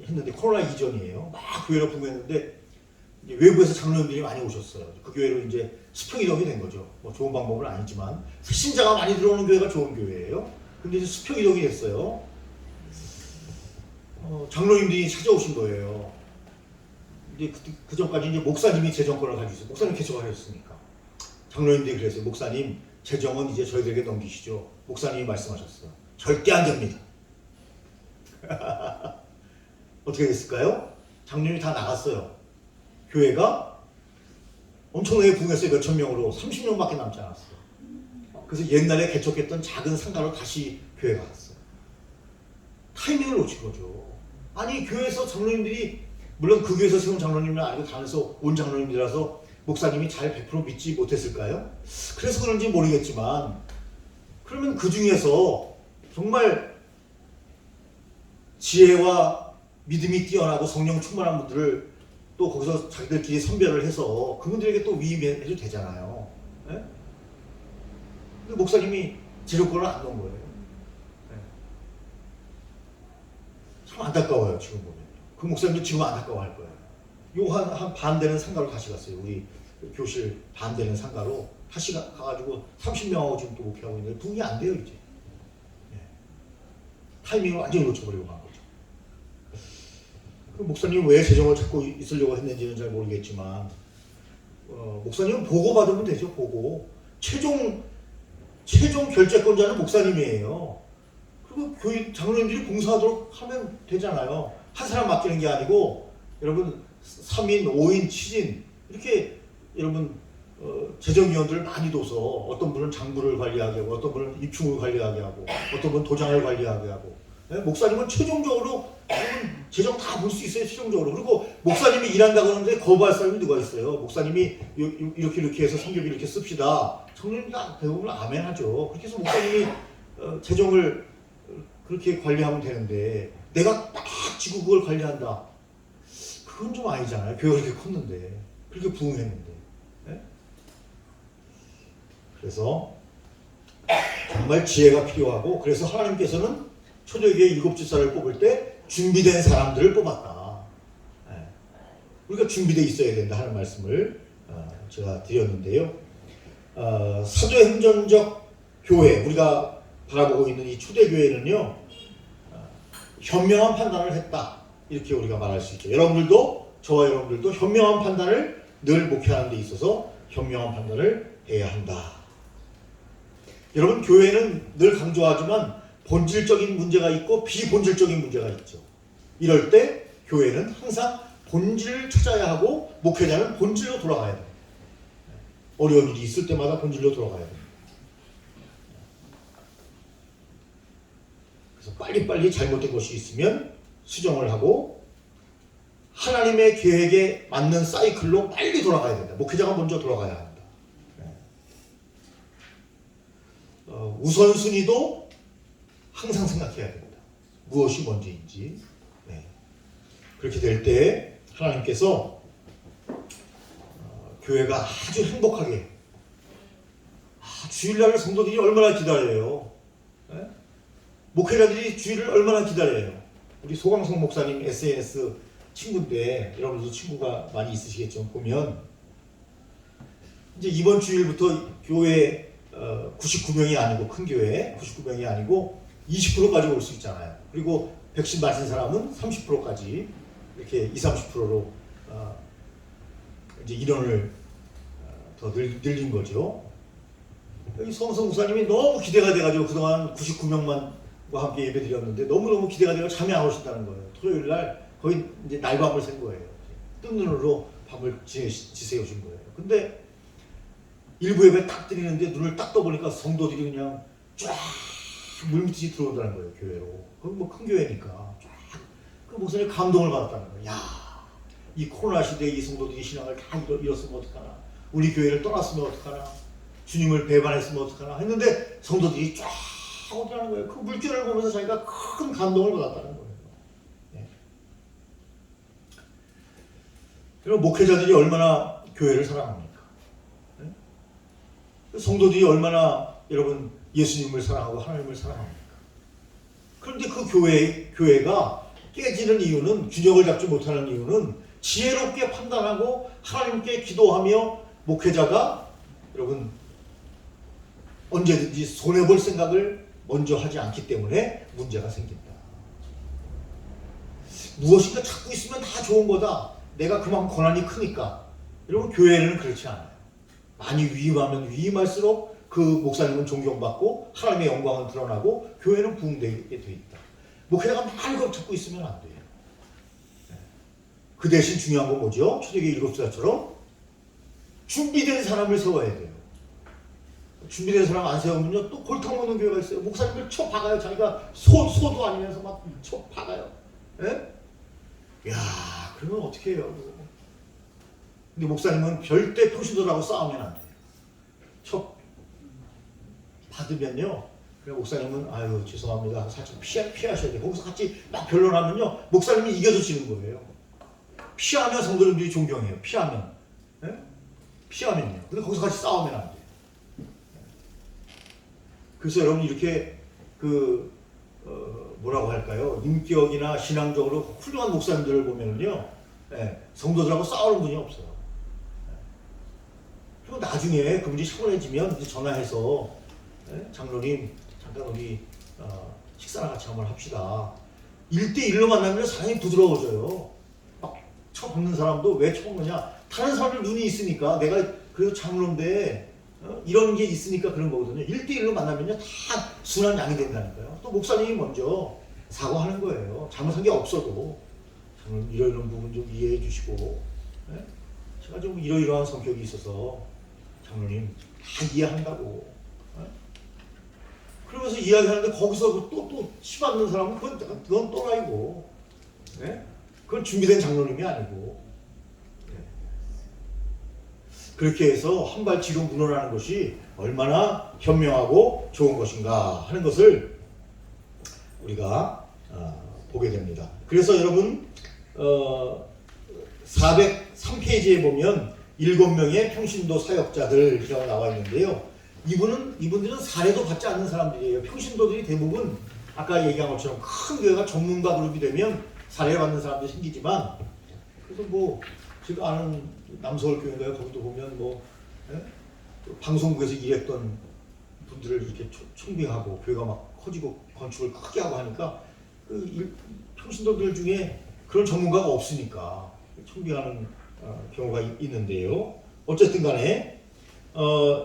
했는데 코로나 이전이에요. 막 교회로 부흥했는데 이제 외부에서 장로님들이 많이 오셨어요. 그 교회로 이제 수평 이동이 된 거죠. 뭐 좋은 방법은 아니지만 신자가 많이 들어오는 교회가 좋은 교회예요. 근데 이제 수평 이동이 됐어요. 장로님들이 찾아오신 거예요. 근데 그 전까지 이제 목사님이 재정권을 가지고 있어요. 목사님 개척하셨으니까. 장로님들이 그랬어요. 목사님, 재정은 이제 저희들에게 넘기시죠. 목사님이 말씀하셨어요. 절대 안 됩니다. 어떻게 됐을까요? 장로님이 다 나갔어요. 교회가 엄청나게 부흥했어요. 몇천 명으로 30명밖에 남지 않았어요. 그래서 옛날에 개척했던 작은 상가로 다시 교회가 갔어요. 타이밍을 놓친 거죠. 아니 교회에서 장로님들이 물론 그 교회에서 세운 장로님은 아니고 다른서 온 장로님들이라서 목사님이 잘 100% 믿지 못했을까요? 그래서 그런지 모르겠지만 그러면 그 중에서 정말 지혜와 믿음이 뛰어나고 성령 충만한 분들을 또 거기서 자기들끼리 선별을 해서 그분들에게 또 위임해도 되잖아요. 네? 근데 목사님이 제조권을 안 넣은 거예요. 네. 참 안타까워요. 지금 보면 그 목사님도 지금 안타까워할 거예요. 요 한 반 되는 상가로 다시 갔어요. 우리 교실 반 되는 상가로 다시 가가지고 30명하고 지금 또 목회하고 있는데 부흥이 안 돼요 이제. 네. 타이밍을 완전히 놓쳐버리고 간 거죠. 그 목사님 왜 재정을 찾고 있으려고 했는지는 잘 모르겠지만 목사님은 보고 받으면 되죠. 보고 최종 결재권자는 목사님이에요. 그리고 교회 장로님들이 봉사하도록 하면 되잖아요. 한 사람 맡기는 게 아니고 여러분 3인, 5인, 7인 이렇게 여러분 재정위원들을 많이 둬서 어떤 분은 장부를 관리하게 하고 어떤 분은 입충을 관리하게 하고 어떤 분은 도장을 관리하게 하고 네? 목사님은 최종적으로 재정 다 볼 수 있어요. 최종적으로. 그리고 목사님이 일한다고 하는데 거부할 사람이 누가 있어요. 목사님이 이렇게 해서 성경 이렇게 씁시다. 성령님이 대부분 아멘 하죠. 그렇게 해서 목사님이 재정을 그렇게 관리하면 되는데 내가 딱 지고 그걸 관리한다. 그건 좀 아니잖아요. 교회가 그렇게 컸는데 그렇게 부흥했는데. 네? 그래서 정말 지혜가 필요하고 그래서 하나님께서는 초대교회 7집사를 뽑을 때 준비된 사람들을 뽑았다. 네. 우리가 준비되어 있어야 된다 하는 말씀을 제가 드렸는데요. 사도행전적 교회 우리가 바라보고 있는 이 초대교회는요. 현명한 판단을 했다. 이렇게 우리가 말할 수 있죠. 여러분들도 저와 여러분들도 현명한 판단을 늘 목회하는 데 있어서 현명한 판단을 해야 한다. 여러분 교회는 늘 강조하지만 본질적인 문제가 있고 비본질적인 문제가 있죠. 이럴 때 교회는 항상 본질을 찾아야 하고 목회자는 본질로 돌아가야 돼요. 어려운 일이 있을 때마다 본질로 돌아가야 돼요. 그래서 빨리빨리 잘못된 것이 있으면 수정을 하고 하나님의 계획에 맞는 사이클로 빨리 돌아가야 된다. 목회자가 먼저 돌아가야 한다. 우선순위도 항상 생각해야 됩니다. 무엇이 먼저인지. 네. 그렇게 될 때 하나님께서 교회가 아주 행복하게 주일날 성도들이 얼마나 기다려요. 네? 목회자들이 주일을 얼마나 기다려요. 우리 소강성 목사님 SNS 친구인데 여러분들도 친구가 많이 있으시겠죠. 보면 이제 이번 주일부터 교회 99명이 아니고 큰 교회 99명이 아니고 20%까지 올 수 있잖아요. 그리고 백신 맞은 사람은 30%까지 이렇게 20-30%로 이제 인원을 더 늘린 거죠. 여기 성성 목사님이 너무 기대가 돼가지고 그동안 99명만과 함께 예배드렸는데 너무너무 기대가 되고 잠이 안 오신다는 거예요. 토요일 날 거의 이제 날밤을 샌 거예요. 뜬 눈으로 밤을 지새우신 거예요. 근데 일부 예배 딱 드리는데 눈을 딱 떠보니까 성도들이 그냥 쫙 물밑이 들어온다는 거예요. 교회로. 그건 뭐 큰 교회니까 쫙. 그 목사님 감동을 받았다는 거예요. 야, 이 코로나 시대에 이 성도들이 신앙을 다 잃었으면 어떡하나. 우리 교회를 떠났으면 어떡하나. 주님을 배반했으면 어떡하나 했는데 성도들이 쫙 오더라는 거예요. 그 물결을 보면서 자기가 큰 감동을 받았다는 거예요. 네. 그럼 목회자들이 얼마나 교회를 사랑합니까? 네? 성도들이 얼마나 여러분 예수님을 사랑하고 하나님을 사랑합니까? 그런데 그 교회가 깨지는 이유는 균형을 잡지 못하는 이유는 지혜롭게 판단하고 하나님께 기도하며 목회자가 여러분 언제든지 손해볼 생각을 먼저 하지 않기 때문에 문제가 생긴다. 무엇인가 찾고 있으면 다 좋은 거다. 내가 그만큼 권한이 크니까. 여러분 교회는 그렇지 않아요. 많이 위임하면 위임할수록 그 목사님은 존경받고 하나님의 영광은 드러나고 교회는 부흥되게 돼 있다. 목회자가 많이 그걸 찾고 있으면 안 돼요. 그 대신 중요한 건 뭐죠? 초대교회 7집사처럼 준비된 사람을 세워야 돼요. 준비된 사람 안 세우면요 또 골탕 먹는 교회가 있어요. 목사님을 쳐 박아요. 자기가 소도 아니면서 막 쳐 박아요. 예? 야, 그러면 어떻게 해요? 그거. 근데 목사님은 절대 표시도라고 싸우면 안 돼요. 쳐 받으면요, 그냥 목사님은 아유 죄송합니다 살짝 피하셔야 돼요. 거기서 같이 막 변론하면요 목사님이 이겨서 지는 거예요. 피하면 성도님들이 존경해요. 피하면. 예? 피하면요. 근데 거기서 같이 싸우면 안 돼요. 그래서 여러분 이렇게 뭐라고 할까요? 인격이나 신앙적으로 훌륭한 목사님들을 보면은요, 성도들하고 싸우는 분이 없어요. 그리고 나중에 그분이 차분해지면 이제 전화해서 장로님 잠깐 우리 식사나 같이 한번 합시다. 1대1로 만나면 사람이 부드러워져요. 막 쳐박는 사람도 왜 쳐박느냐? 다른 사람들 눈이 있으니까 내가 그래도 장로인데 이런 게 있으니까 그런 거거든요. 1대1로 만나면요 다 순한 양이 된다니까요. 또 목사님이 먼저 사과하는 거예요. 잘못한 게 없어도 장로님 이런 부분 좀 이해해 주시고 제가 좀 이러이러한 성격이 있어서 장로님 다 이해한다고. 그러면서 이야기하는데 거기서 또 치받는 사람은 그건 또라이고, 그건 준비된 장로님이 아니고. 그렇게 해서 한 발 뒤로 물러나는 것이 얼마나 현명하고 좋은 것인가 하는 것을 우리가 보게 됩니다. 그래서 여러분 403페이지에 보면 7명의 평신도 사역자들이라고 나와 있는데요. 이분들은 사례도 받지 않는 사람들이에요. 평신도들이 대부분 아까 얘기한 것처럼 큰 교회가 전문가 그룹이 되면 사례를 받는 사람들이 생기지만, 그래서 뭐 제가 아는 남서울교회인가요? 거기도 보면 방송국에서 일했던 분들을 이렇게 총빙하고 교회가 막 커지고 건축을 크게 하고 하니까 평신도들 중에 그런 전문가가 없으니까 총빙하는 경우가 있는데요. 어쨌든 간에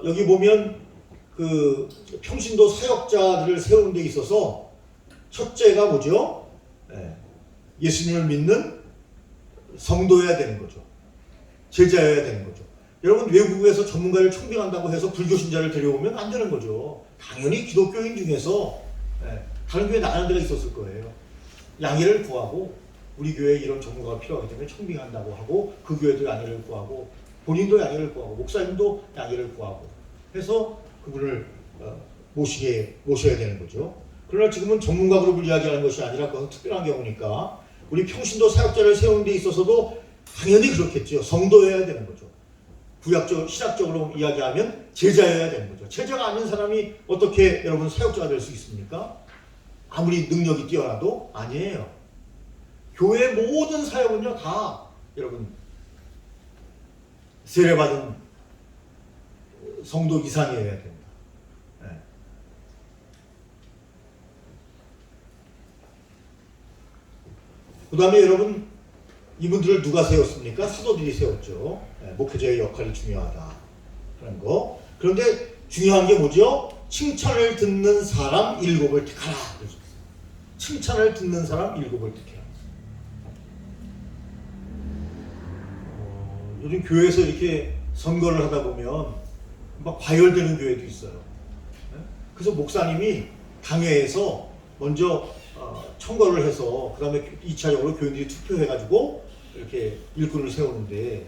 여기 보면 그 평신도 사역자들을 세우는 데 있어서 첫째가 뭐죠? 예수님을 믿는 성도여야 되는 거죠. 제자여야 되는 거죠. 여러분 외국에서 전문가를 총빙한다고 해서 불교 신자를 데려오면 안 되는 거죠. 당연히 기독교인 중에서 다른 교회 나가는 데가 있었을 거예요. 양해를 구하고 우리 교회에 이런 전문가가 필요하기 때문에 총빙한다고 하고 그 교회도 양해를 구하고 본인도 양해를 구하고 목사님도 양해를 구하고 해서 그분을 모셔야 되는 거죠. 그러나 지금은 전문가 그룹을 이야기하는 것이 아니라 그것은 특별한 경우니까 우리 평신도 사역자를 세우는 데 있어서도 당연히 그렇겠죠. 성도여야 되는 거죠. 구약적, 신학적으로 이야기하면 제자여야 되는 거죠. 제자가 아닌 사람이 어떻게 여러분 사역자가 될 수 있습니까? 아무리 능력이 뛰어나도 아니에요. 교회 모든 사역은요 다 여러분 세례받은 성도 이상이어야 됩니다. 그 다음에 여러분 이분들을 누가 세웠습니까? 사도들이 세웠죠. 목회자의 역할이 중요하다 그런 거. 그런데 중요한 게 뭐죠? 칭찬을 듣는 사람 7을 택하라. 칭찬을 듣는 사람 7을 택해라. 요즘 교회에서 이렇게 선거를 하다 보면 막 과열되는 교회도 있어요. 그래서 목사님이 당회에서 먼저 청거를 해서 그 다음에 2차적으로 교인들이 투표해가지고 이렇게 일꾼을 세우는데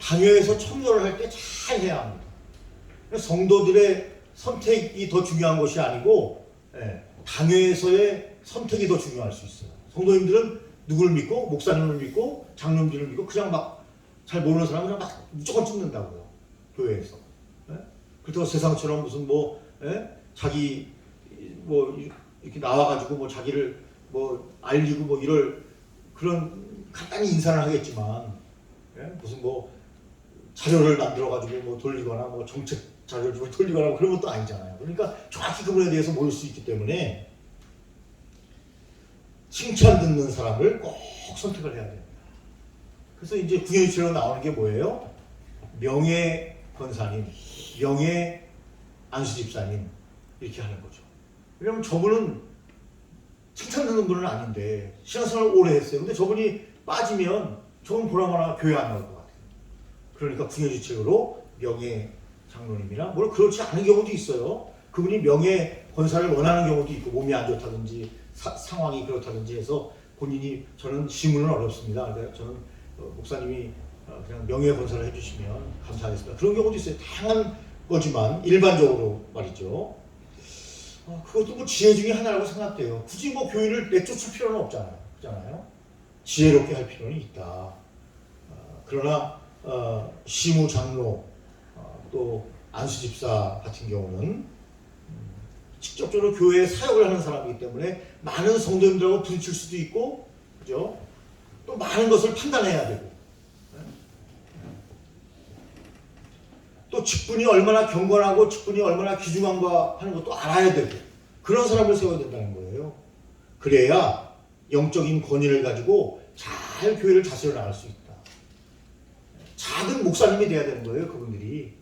당회에서 청거를 할 때 잘 해야 합니다. 성도들의 선택이 더 중요한 것이 아니고 당회에서의 선택이 더 중요할 수 있어요. 성도님들은 누구를 믿고 목사님을 믿고 장로님들을 믿고 그냥 막 잘 모르는 사람은 막 무조건 찍는다고요. 교회에서. 그렇다고 세상처럼 무슨 자기 이렇게 나와가지고 자기를 알리고 이럴 그런 간단히 인사를 하겠지만 무슨 자료를 만들어가지고 돌리거나 정책 자료를 좀 돌리거나 그런 것도 아니잖아요. 그러니까 정확히 그분에 대해서 모를 수 있기 때문에 칭찬 듣는 사람을 꼭 선택을 해야 됩니다. 그래서 이제 구현실로 나오는 게 뭐예요? 명예 권사님, 명예 안수집사님 이렇게 하는 거죠. 왜냐면 저분은 칭찬 듣는 분은 아닌데 신앙생활을 오래 했어요. 근데 저분이 빠지면 저분 보라마나 교회 안 나올 것 같아요. 그러니까 궁여지책으로 명예 장로님이나 뭐 그렇지 않은 경우도 있어요. 그분이 명예 권사를 원하는 경우도 있고 몸이 안 좋다든지 상황이 그렇다든지 해서 본인이 저는 시문은 어렵습니다. 그러니까 저는 목사님이 그냥 명예 권사를 해주시면 감사하겠습니다. 그런 경우도 있어요. 다양한 거지만 일반적으로 말이죠. 그것도 뭐 지혜 중에 하나라고 생각돼요. 굳이 뭐 교인을 내쫓을 필요는 없잖아요. 그렇잖아요. 지혜롭게 할 필요는 있다. 그러나 시무 장로 또 안수 집사 같은 경우는 직접적으로 교회에 사역을 하는 사람이기 때문에 많은 성도님들하고 부딪힐 수도 있고, 그죠? 또 많은 것을 판단해야 되고, 또 직분이 얼마나 경건하고 직분이 얼마나 귀중한가 하는 것도 알아야 되고, 그런 사람을 세워야 된다는 거예요. 그래야 영적인 권위를 가지고 잘 교회를 다스려 나갈 수 있다. 작은 목사님이 돼야 되는 거예요, 그분들이.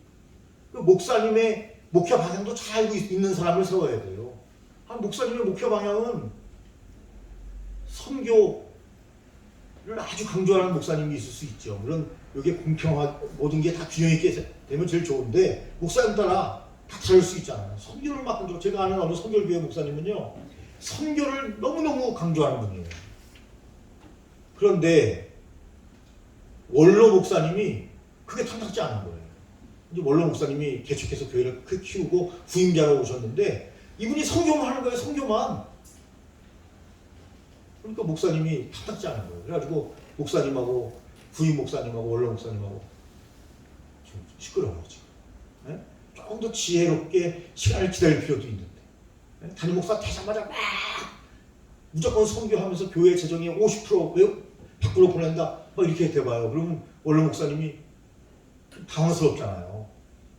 그 목사님의 목회 방향도 잘 알고 있는 사람을 세워야 돼요. 목사님의 목회 방향은 선교를 아주 강조하는 목사님이 있을 수 있죠. 물론 이게 공평하고 모든 게 다 균형 있게 되면 제일 좋은데 목사님 따라 다 다를 수 있잖아요. 선교를 막 강조. 제가 아는 어느 선교교회 목사님은요, 선교를 너무너무 강조하는 분이에요. 그런데 원로 목사님이 그게 탐탁지 않은 거예요. 이제 원로 목사님이 개척해서 교회를 크게 키우고 후임자로 오셨는데 이분이 선교만 하는 거예요. 선교만. 그러니까 목사님이 탐탁지 않은 거예요. 그래가지고 목사님하고 후임 목사님하고 원로 목사님하고 좀 시끄러워요 지금. 네? 조금 더 지혜롭게 시간을 기다릴 필요도 있는데, 네? 담임 목사 되자마자 막 무조건 선교하면서 교회 재정의 50% 100% 보낸다 막 이렇게 돼봐요. 그러면 원로 목사님이 좀 당황스럽잖아요.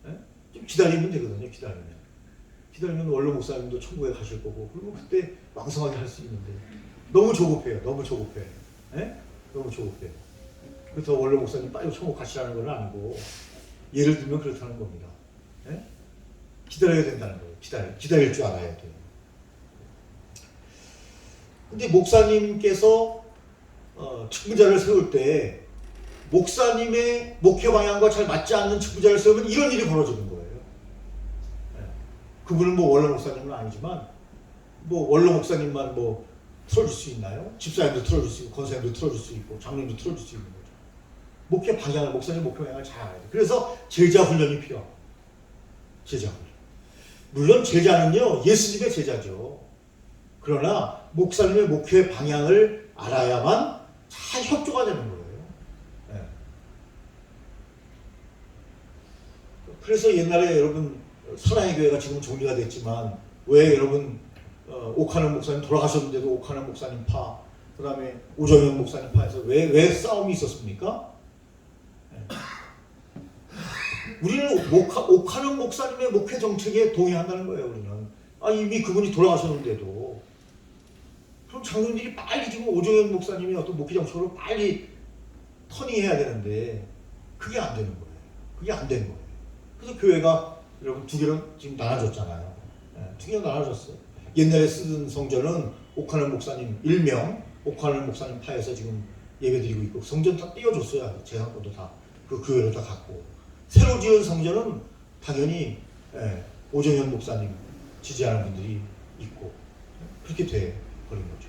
네? 좀 기다리면 되거든요. 기다리면 원로 목사님도 천국에 가실 거고, 그러면 그때 왕성하게 할 수 있는데 너무 조급해요. 너무 조급해. 네? 너무 조급해. 그래서 원로 목사님 빨리 천국 가시라는 건 아니고, 예를 들면 그렇다는 겁니다. 네? 기다려야 된다는 거예요. 기다릴 줄 알아야 돼요. 근데 목사님께서 측부자를 세울 때 목사님의 목회 방향과 잘 맞지 않는 측부자를 세우면 이런 일이 벌어지는 거예요. 네. 그분은 뭐 원로 목사님은 아니지만 뭐 원로 목사님만 뭐 틀어줄 수 있나요? 집사님도 틀어줄 수 있고 권사님도 틀어줄 수 있고 장로님도 틀어줄 수 있는 거죠. 목회 방향을, 목사님 목회 방향을 잘 알아야 돼요. 그래서 제자 훈련이 필요합니다. 제자 훈련. 물론 제자는요, 예수님의 제자죠. 그러나 목사님의 목회 방향을 알아야만 잘 협조가 되는 거예요. 네. 그래서 옛날에 여러분 사랑의 교회가 지금 정리가 됐지만 왜 여러분 옥하는 목사님 돌아가셨는데도 옥하는 목사님 파, 그 다음에 오정현 목사님 파에서 왜 싸움이 있었습니까? 네. 우리는 옥하는 목사님의 목회 정책에 동의한다는 거예요. 우리는 이미 그분이 돌아가셨는데도. 그럼 장로님들이 빨리 지금 오정현 목사님이 어떤 목회 정책으로 빨리 터닝해야 되는데 그게 안 되는 거예요. 그게 안 되는 거예요. 그래서 교회가 여러분 두 개로 지금 나눠졌잖아요. 네, 두 개로 나눠졌어요. 옛날에 쓰던 성전은 옥하는 목사님 일명 옥하는 목사님 파에서 지금 예배드리고 있고 성전 다 띄워줬어요. 재산권도 다 그 교회로 다 갖고, 새로 지은 성전은 당연히 오정현 목사님 지지하는 분들이 있고 그렇게 돼 버린 거죠.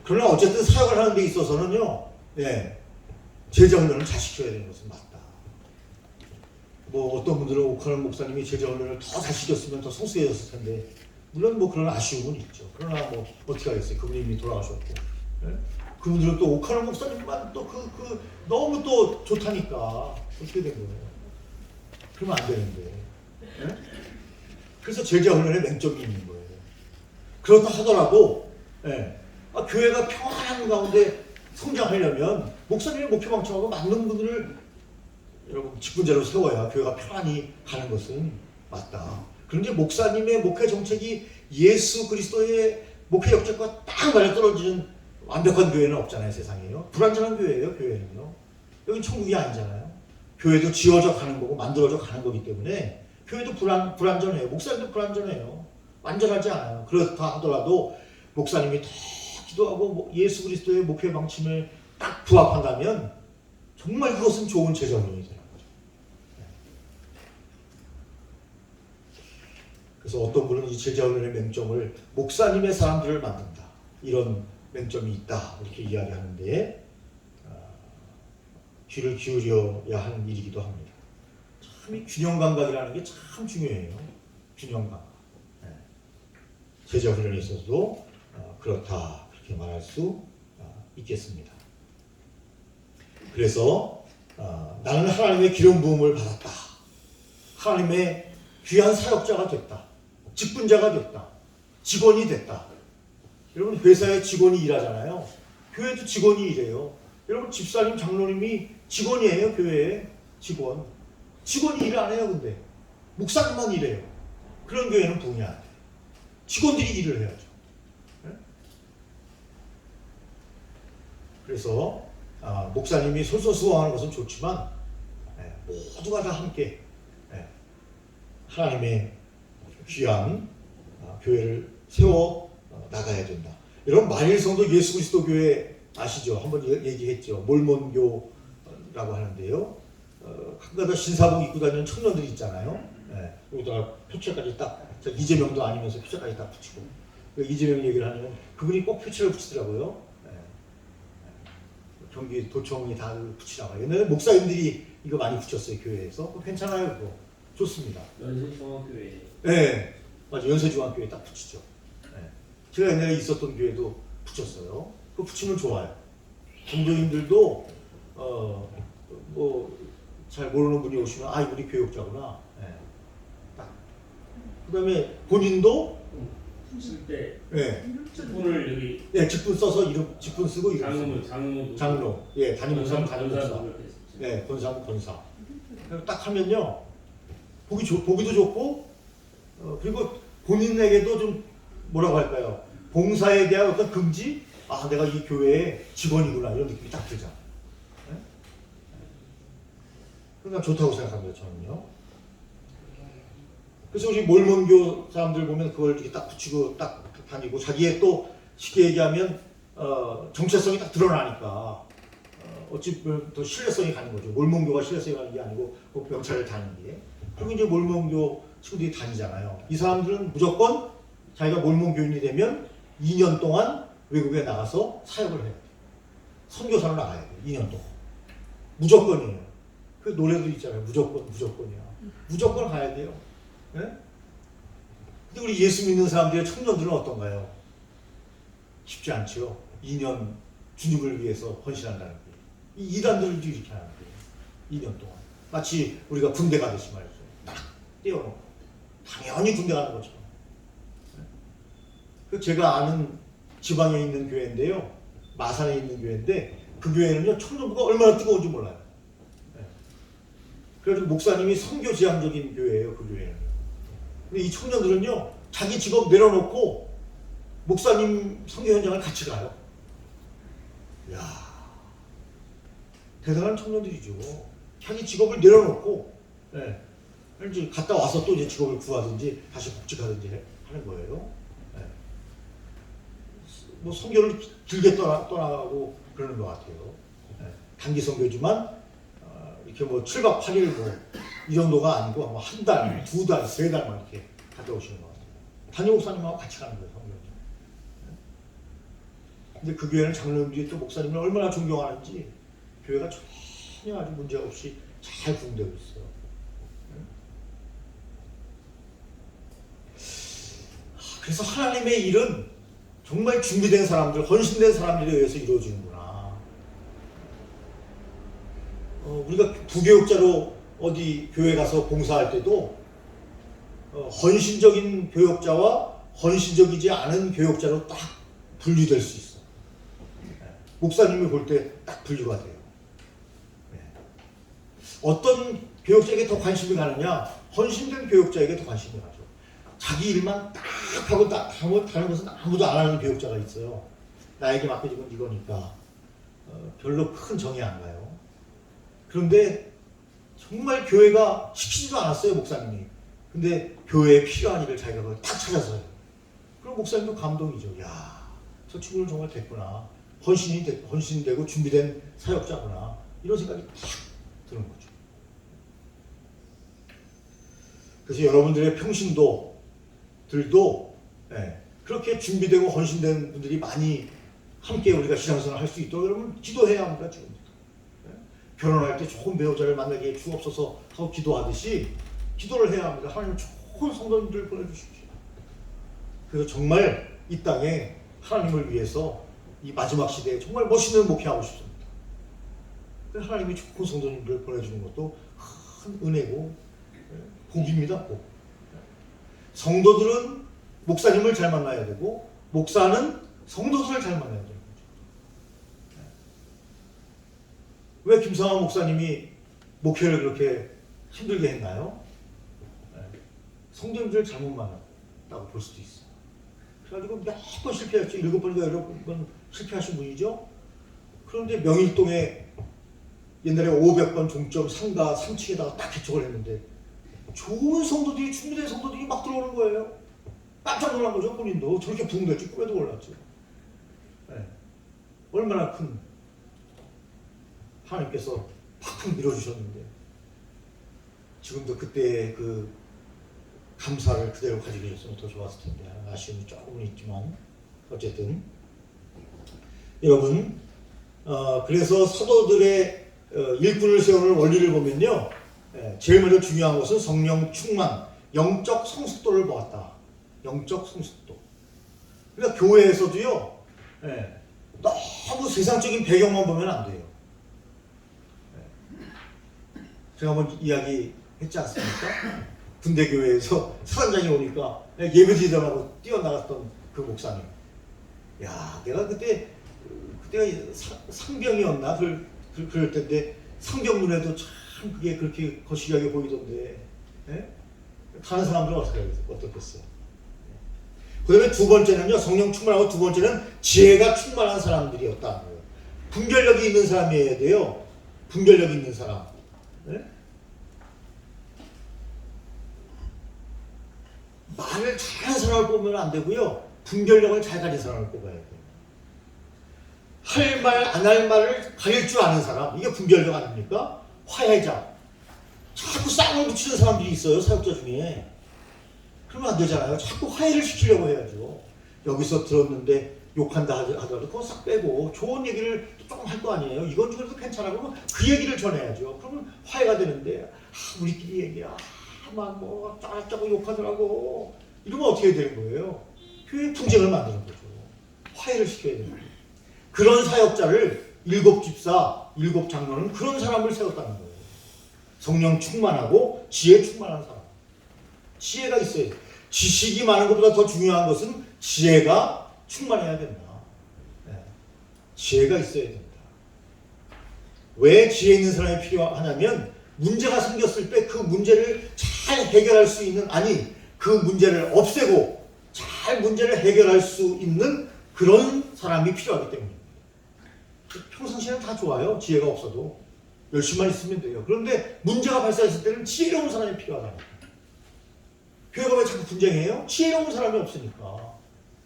그러나 어쨌든 사역을 하는 데 있어서는요, 제자 훈련을 잘 시켜야 되는 것은 맞다. 뭐 어떤 분들은 옥하는 목사님이 제자 훈련을 더 잘 시켰으면 더 성숙해졌을 텐데, 물론 뭐 그런 아쉬움은 있죠. 그러나 뭐 어떻게 하겠어요. 그분이 이미 돌아가셨고. 그분들은 또 옥하는 목사님만 또 너무 또 좋다니까 어떻게 된 거예요. 그러면 안 되는데. 그래서 제자 훈련에 맹점이 있는 거예요. 그렇다 하더라도 교회가 평안한 가운데 성장하려면 목사님의 목표 방침하고 맞는 분들을 여러분 직분자로 세워야 교회가 평안히 가는 것은 맞다. 그런데 목사님의 목회 정책이 예수 그리스도의 목회 역적과 딱 맞아떨어지는 완벽한 교회는 없잖아요. 세상에요. 불완전한 교회예요. 교회는요. 여긴 천국이 아니잖아요. 교회도 지어져 가는 거고 만들어져 가는 거기 때문에 교회도 불완전해요. 목사님도 불완전해요. 완전하지 않아요. 그렇다 하더라도 목사님이 더 기도하고 예수 그리스도의 목회 방침을 딱 부합한다면 정말 그것은 좋은 제자 훈련이 되는 거죠. 그래서 어떤 분은 이 제자 훈련의 맹점을 목사님의 사람들을 만든다, 이런 맹점이 있다, 이렇게 이야기하는데 귀를 기울여야 하는 일이기도 합니다. 참 이 균형 감각이라는 게 참 중요해요. 균형 감각. 제자 훈련에 있어서도 그렇다, 그렇게 말할 수 있겠습니다. 그래서 나는 하나님의 기름 부음을 받았다, 하나님의 귀한 사역자가 됐다, 직분자가 됐다, 직원이 됐다. 여러분, 회사에 직원이 일하잖아요. 교회도 직원이 일해요. 여러분, 집사님, 장로님이 직원이에요. 교회에 직원이 일 안 해요. 근데 목사님만 일해요. 그런 교회는 부흥이 안 돼요. 직원들이 일을 해야죠. 그래서 목사님이 솔선수범하는 것은 좋지만 모두가 다 함께 하나님의 귀한 교회를 세워 나가야 된다. 여러분, 만일성도 예수 그리스도 교회 아시죠? 한번 얘기했죠. 몰몬교라고 하는데요. 가끔가다 신사복 입고 다니는 청년들이 있잖아요. 여기다가 표체까지 딱, 이재명도 아니면서 표체까지 딱 붙이고, 이재명 얘기를 하면 그분이 꼭 표체를 붙이더라고요. 경기 도청이 다 붙이라고. 옛날에 목사님들이 이거 많이 붙였어요, 교회에서. 괜찮아요, 그거. 좋습니다. 연세중앙교회. 네, 맞아. 연세중앙교회 딱 붙이죠. 제가 옛날에 있었던 교회도 붙였어요. 그거 붙이면 좋아요. 종교인들도 뭐 잘 모르는 분이 오시면 이분이 교육자구나. 딱. 그다음에 본인도 쓸 때 네, 직분을 여기 네, 직분 써서 이름, 직분 쓰고 이름 장로 장로, 예, 담임 목사는 담임 목사, 네. 네, 권사는 권사. 딱 하면요, 보기도 좋고, 그리고 본인에게도 좀 뭐라고 할까요? 봉사에 대한 어떤 긍지, 내가 이 교회의 직원이구나, 이런 느낌이 딱 들잖아. 네? 그러니까 좋다고 생각합니다, 저는요. 그래서 우리 몰몬교 사람들 보면 그걸 이렇게 딱 붙이고 딱 다니고, 자기의 또 쉽게 얘기하면 정체성이 딱 드러나니까 어찌 보면 더 신뢰성이 가는 거죠. 몰몬교가 신뢰성이 가는 게 아니고 그 명찰을 다니는 게. 그리고 이제 몰몬교 친구들이 다니잖아요. 이 사람들은 무조건 자기가 몰몬교인이 되면 2년 동안 외국에 나가서 사역을 해야 돼요. 선교사로 나가야 돼요. 2년 동안. 무조건이에요. 그 노래도 있잖아요. 무조건이야. 무조건 가야 돼요. 네? 근데 우리 예수 믿는 사람들의 청년들은 어떤가요? 쉽지 않죠. 2년 주님을 위해서 헌신한다는 게. 이 이단들도 이렇게 하는 거예요. 2년 동안. 마치 우리가 군대 가듯이 말이죠. 딱 떼어놓고. 당연히 군대 가는 것처럼. 그 제가 아는 지방에 있는 교회인데요. 마산에 있는 교회인데, 그 교회는요, 청년부가 얼마나 뜨거운지 몰라요. 그래서 목사님이 선교지향적인 교회예요, 그 교회는. 근데 이 청년들은요, 자기 직업 내려놓고 목사님 선교 현장을 같이 가요. 이야, 대단한 청년들이죠. 자기 직업을 내려놓고, 이제 갔다 와서 또 이제 직업을 구하든지 다시 복직하든지 하는 거예요. 뭐 선교를 길게 떠나가고 그러는 것 같아요. 단기 선교지만 이렇게 뭐 7박 8일 뭐 이 정도가 아니고 뭐 한 달, 2달, 3달만 이렇게 갔다 오시는 것 같아요. 담임 목사님하고 같이 가는 거예요, 선교지. 근데 그 교회는 장로님들이 또 목사님을 얼마나 존경하는지 교회가 전혀 아주 문제 없이 잘 구성되고 있어요. 그래서 하나님의 일은 정말 준비된 사람들, 헌신된 사람들에 의해서 이루어지는구나. 우리가 부교육자로 어디 교회 가서 봉사할 때도 헌신적인 교육자와 헌신적이지 않은 교육자로 딱 분류될 수 있어. 목사님이 볼 때 딱 분류가 돼요. 어떤 교육자에게 더 관심이 가느냐? 헌신된 교육자에게 더 관심이 가죠. 자기 일만 딱 하고 딱 다른 것은 아무도 안 하는 교육자가 있어요. 나에게 맡겨진 건 이거니까 별로 큰 정이 안 가요. 그런데 정말 교회가 시키지도 않았어요, 목사님이. 근데 교회에 필요한 일을 자기가 그걸 딱 찾아서요. 그럼 목사님도 감동이죠. 야, 저 친구는 정말 됐구나. 헌신되고 준비된 사역자구나. 이런 생각이 탁 드는 거죠. 그래서 여러분들의 평신도들도 그렇게 준비되고 헌신된 분들이 많이 함께 우리가 신앙생활을 할 수 있도록 여러분 기도해야 합니다. 지금부터. 결혼할 때 좋은 배우자를 만나게 주옵소서 하고 기도하듯이 기도를 해야 합니다. 하나님 좋은 성도님들을 보내주십시오. 그래서 정말 이 땅에 하나님을 위해서 이 마지막 시대에 정말 멋있는 목회하고 싶습니다. 하나님이 좋은 성도님들을 보내주는 것도 큰 은혜고 복입니다. 복. 성도들은 목사님을 잘 만나야 되고 목사는 성도들을 잘 만나야 되는 거죠. 왜 김상환 목사님이 목회를 그렇게 힘들게 했나요? 성도님들을 잘못 만났다고 볼 수도 있어요. 그래가지고 몇 번 실패했죠. 7번인가 8번 실패하신 분이죠. 그런데 명일동에 옛날에 500번 종점 상가 3층에다가 딱 개척을 했는데 좋은 성도들이, 준비된 성도들이 막 들어오는 거예요. 깜짝 놀란 거죠. 본인도 저렇게 부흥될 줄 꿈에도 몰랐죠. 얼마나 큰 하나님께서 팍팍 밀어주셨는데 지금도 그때의 그 감사를 그대로 가지고 있었으면 더 좋았을 텐데 아쉬움이 조금은 있지만 어쨌든 여러분 그래서 사도들의 일꾼을 세우는 원리를 보면요, 제일 먼저 중요한 것은 성령 충만, 영적 성숙도를 보았다. 영적 성숙도. 그러니까 교회에서도요, 너무 세상적인 배경만 보면 안 돼요. 제가 한번 이야기했지 않습니까? 군대 교회에서 사단장이 오니까 예배드리자고 뛰어나갔던 그 목사님. 야, 내가 그때가 상병이었나? 그럴 때인데 상병 눈에도 참 그게 그렇게 거시기하게 보이던데 다른 사람들은 어떻겠어요? 그 다음에 두 번째는요, 성령 충만하고 두 번째는 지혜가 충만한 사람들이었다는 거예요. 분별력이 있는 사람이어야 돼요. 분별력이 있는 사람. 말을 잘하는 사람을 뽑으면 안 되고요, 분별력을 잘 가진 사람을 뽑아야 돼요. 할 말, 안 할 말을 가릴 줄 아는 사람, 이게 분별력 아닙니까? 화해자. 자꾸 쌍을 붙이는 사람들이 있어요, 사역자 중에. 그러면 안 되잖아요. 자꾸 화해를 시키려고 해야죠. 여기서 들었는데 욕한다 하더라도 그거 싹 빼고 좋은 얘기를 조금 할 거 아니에요. 이건 그래도 괜찮아. 그러면 그 얘기를 전해야죠. 그러면 화해가 되는데 우리끼리 얘기야. 막 뭐 짜짜고 욕하더라고. 이러면 어떻게 되는 거예요? 교회 분쟁을 만드는 거죠. 화해를 시켜야 되는 거예요. 그런 사역자를 7집사, 7장로는 그런 사람을 세웠다는 거예요. 성령 충만하고 지혜 충만한 사람. 지혜가 있어야 돼요. 지식이 많은 것보다 더 중요한 것은 지혜가 충만해야 된다. 지혜가 있어야 된다. 왜 지혜 있는 사람이 필요하냐면 문제가 생겼을 때 그 문제를 잘 해결할 수 있는, 아니 그 문제를 없애고 잘 문제를 해결할 수 있는 그런 사람이 필요하기 때문입니다. 평상시에는 다 좋아요. 지혜가 없어도 열심히만 있으면 돼요. 그런데 문제가 발생했을 때는 지혜로운 사람이 필요하다. 교회가 왜 자꾸 분쟁해요? 지혜로운 사람이 없으니까.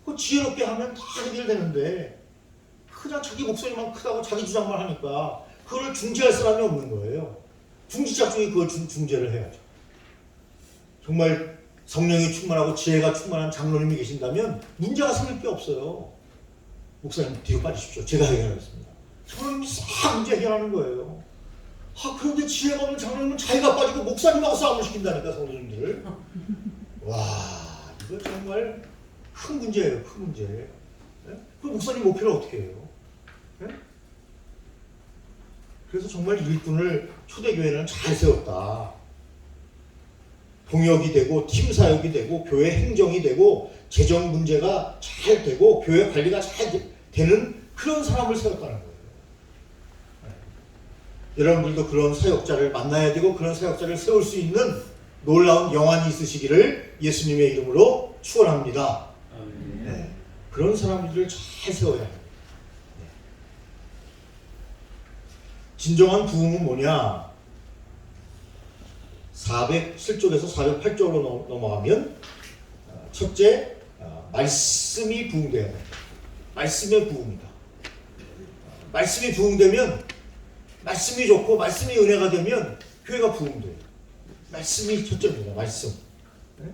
그 지혜롭게 하면 다 해결되는데 그냥 자기 목소리만 크다고 자기 주장만 하니까 그걸 중재할 사람이 없는 거예요. 중지자 중에 그걸 중재를 해야죠. 정말 성령이 충만하고 지혜가 충만한 장로님이 계신다면 문제가 생길 게 없어요. 목사님 뒤로 빠지십시오. 제가 해결하겠습니다. 장로님이 싹 문제 해결하는 거예요. 그런데 지혜가 없는 장로님은 자기가 빠지고 목사님하고 싸움을 시킨다니까, 성도님들을. 와, 이거 정말 큰 문제예요. 큰 문제. 그 목사님 목표를 어떻게 해요? 그래서 정말 일꾼을 초대교회는 잘 세웠다. 동역이 되고 팀 사역이 되고 교회 행정이 되고 재정 문제가 잘 되고 교회 관리가 잘 되는 그런 사람을 세웠다는 거예요. 여러분들도 그런 사역자를 만나야 되고 그런 사역자를 세울 수 있는 놀라운 영안이 있으시기를 예수님의 이름으로 축원합니다. 그런 사람들을 잘 세워야 해요. 진정한 부흥은 뭐냐? 407쪽에서 408쪽으로 넘어가면 첫째, 말씀이 부흥돼야 됩니다. 말씀의 부흥이다. 말씀이 부흥되면 말씀이 좋고 말씀이 은혜가 되면 교회가 부흥돼요. 말씀이 첫째입니다. 말씀. 네?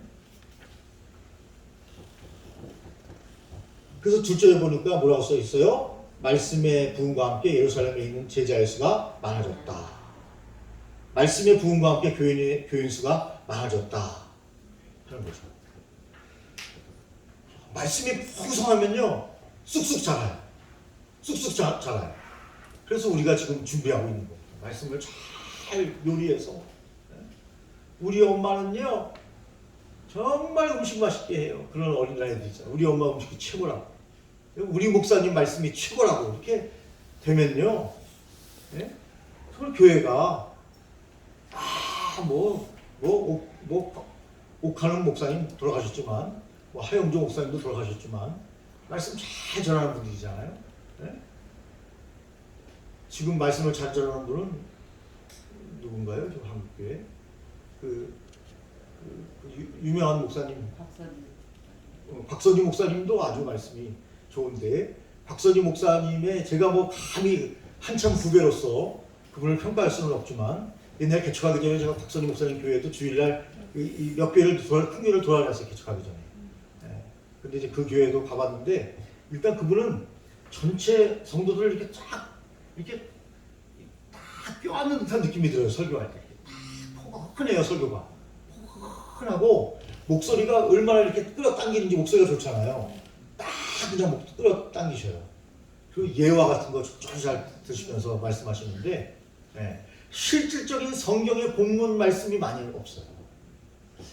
그래서 둘째에 보니까 뭐라고 써 있어요? 말씀의 부흥과 함께 예루살렘에 있는 제자의 수가 많아졌다. 말씀의 부흥과 함께 교인 수가 많아졌다. 그런 거죠. 말씀이 풍성하면요, 쑥쑥 자라요. 쑥쑥 자라요. 그래서 우리가 지금 준비하고 있는 겁니다. 말씀을 잘 요리해서. 우리 엄마는요, 정말 음식 맛있게 해요. 그런 어린아이들 있잖아요. 우리 엄마 음식이 최고라고. 우리 목사님 말씀이 최고라고. 이렇게 되면요, 네? 서울 교회가, 옥하는 목사님 돌아가셨지만, 하영조 목사님도 돌아가셨지만, 말씀 잘 전하는 분들이잖아요. 네? 지금 말씀을 잘 전하는 분은 누군가요? 지금 한국교회? 유명한 목사님. 박선희 목사님도 아주 말씀이 좋은데, 박선희 목사님의 제가 감히 한참 후배로서 그분을 평가할 수는 없지만, 옛날 개척하기 전에 제가 박선희 목사님 교회도 주일날 몇 교회를 큰 교회를 돌아다녔어요. 개척하기 전에. 근데 이제 그 교회도 가봤는데, 일단 그분은 전체 성도들을 이렇게 이렇게 딱 껴안는 듯한 느낌이 들어요. 설교할 때. 포근해요, 설교가. 포근하고 목소리가 얼마나 이렇게 끌어당기는지. 목소리가 좋잖아요. 딱 그냥 끌어당기셔요. 그리고 예화 같은 거 잘 드시면서 말씀하시는데, 실질적인 성경의 본문 말씀이 많이 없어요.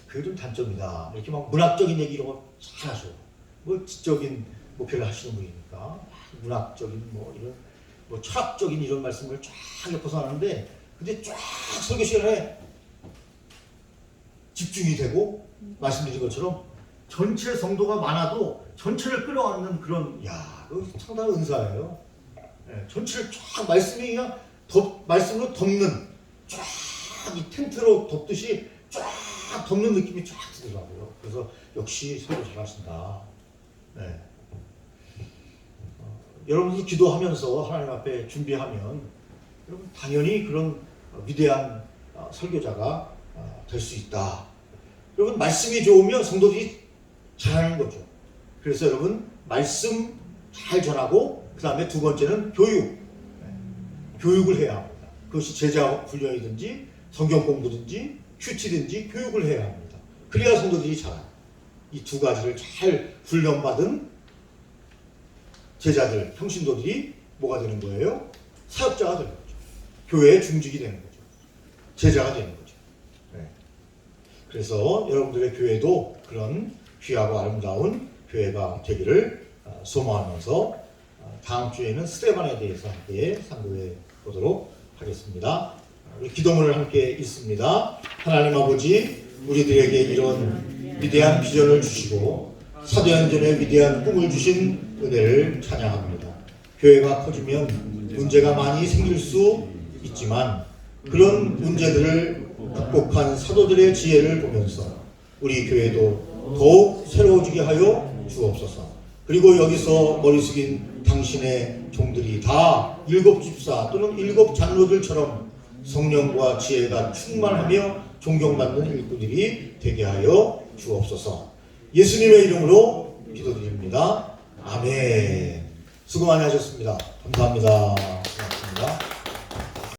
그게 좀 단점이다. 이렇게 문학적인 얘기 이런 거 잘 하셔요. 지적인 목회를 하시는 분이니까 문학적인 이런 철학적인 이런 말씀을 쫙 엮어서 하는데, 근데 쫙 설교 시간에 집중이 되고, 말씀드린 것처럼 전체 성도가 많아도 전체를 끌어안는 그런, 그거 상당한 은사예요. 전체를 쫙 말씀이 그냥 말씀으로 덮는, 쫙 이 텐트로 덮듯이 쫙 덮는 느낌이 쫙 들더라고요. 그래서 역시 설교 잘하신다. 여러분들 기도하면서 하나님 앞에 준비하면 여러분 당연히 그런 위대한 설교자가 될 수 있다. 여러분 말씀이 좋으면 성도들이 잘하는 거죠. 그래서 여러분 말씀 잘 전하고, 그 다음에 두 번째는 교육을 해야 합니다. 그것이 제자 훈련이든지 성경 공부든지 큐티든지 교육을 해야 합니다. 그래야 성도들이 잘해요. 이 두 가지를 잘 훈련받은 제자들, 평신도들이 뭐가 되는 거예요? 사역자가 되는 거죠. 교회의 중직이 되는 거죠. 제자가 되는 거죠. 그래서 여러분들의 교회도 그런 귀하고 아름다운 교회가 되기를 소망하면서, 다음 주에는 스데반에 대해서 함께 상고해 보도록 하겠습니다. 우리 기도문을 함께 읽습니다. 하나님 아버지, 우리들에게 이런 위대한 비전을 주시고 사도행전의 위대한 꿈을 주신 은혜를 찬양합니다. 교회가 커지면 문제가 많이 생길 수 있지만, 그런 문제들을 극복한 사도들의 지혜를 보면서 우리 교회도 더욱 새로워지게 하여 주옵소서. 그리고 여기서 머리 숙인 당신의 종들이 다 일곱 집사 또는 일곱 장로들처럼 성령과 지혜가 충만하며 존경받는 일꾼들이 되게 하여 주옵소서. 예수님의 이름으로 기도드립니다. 아멘. 수고 많이 하셨습니다. 감사합니다.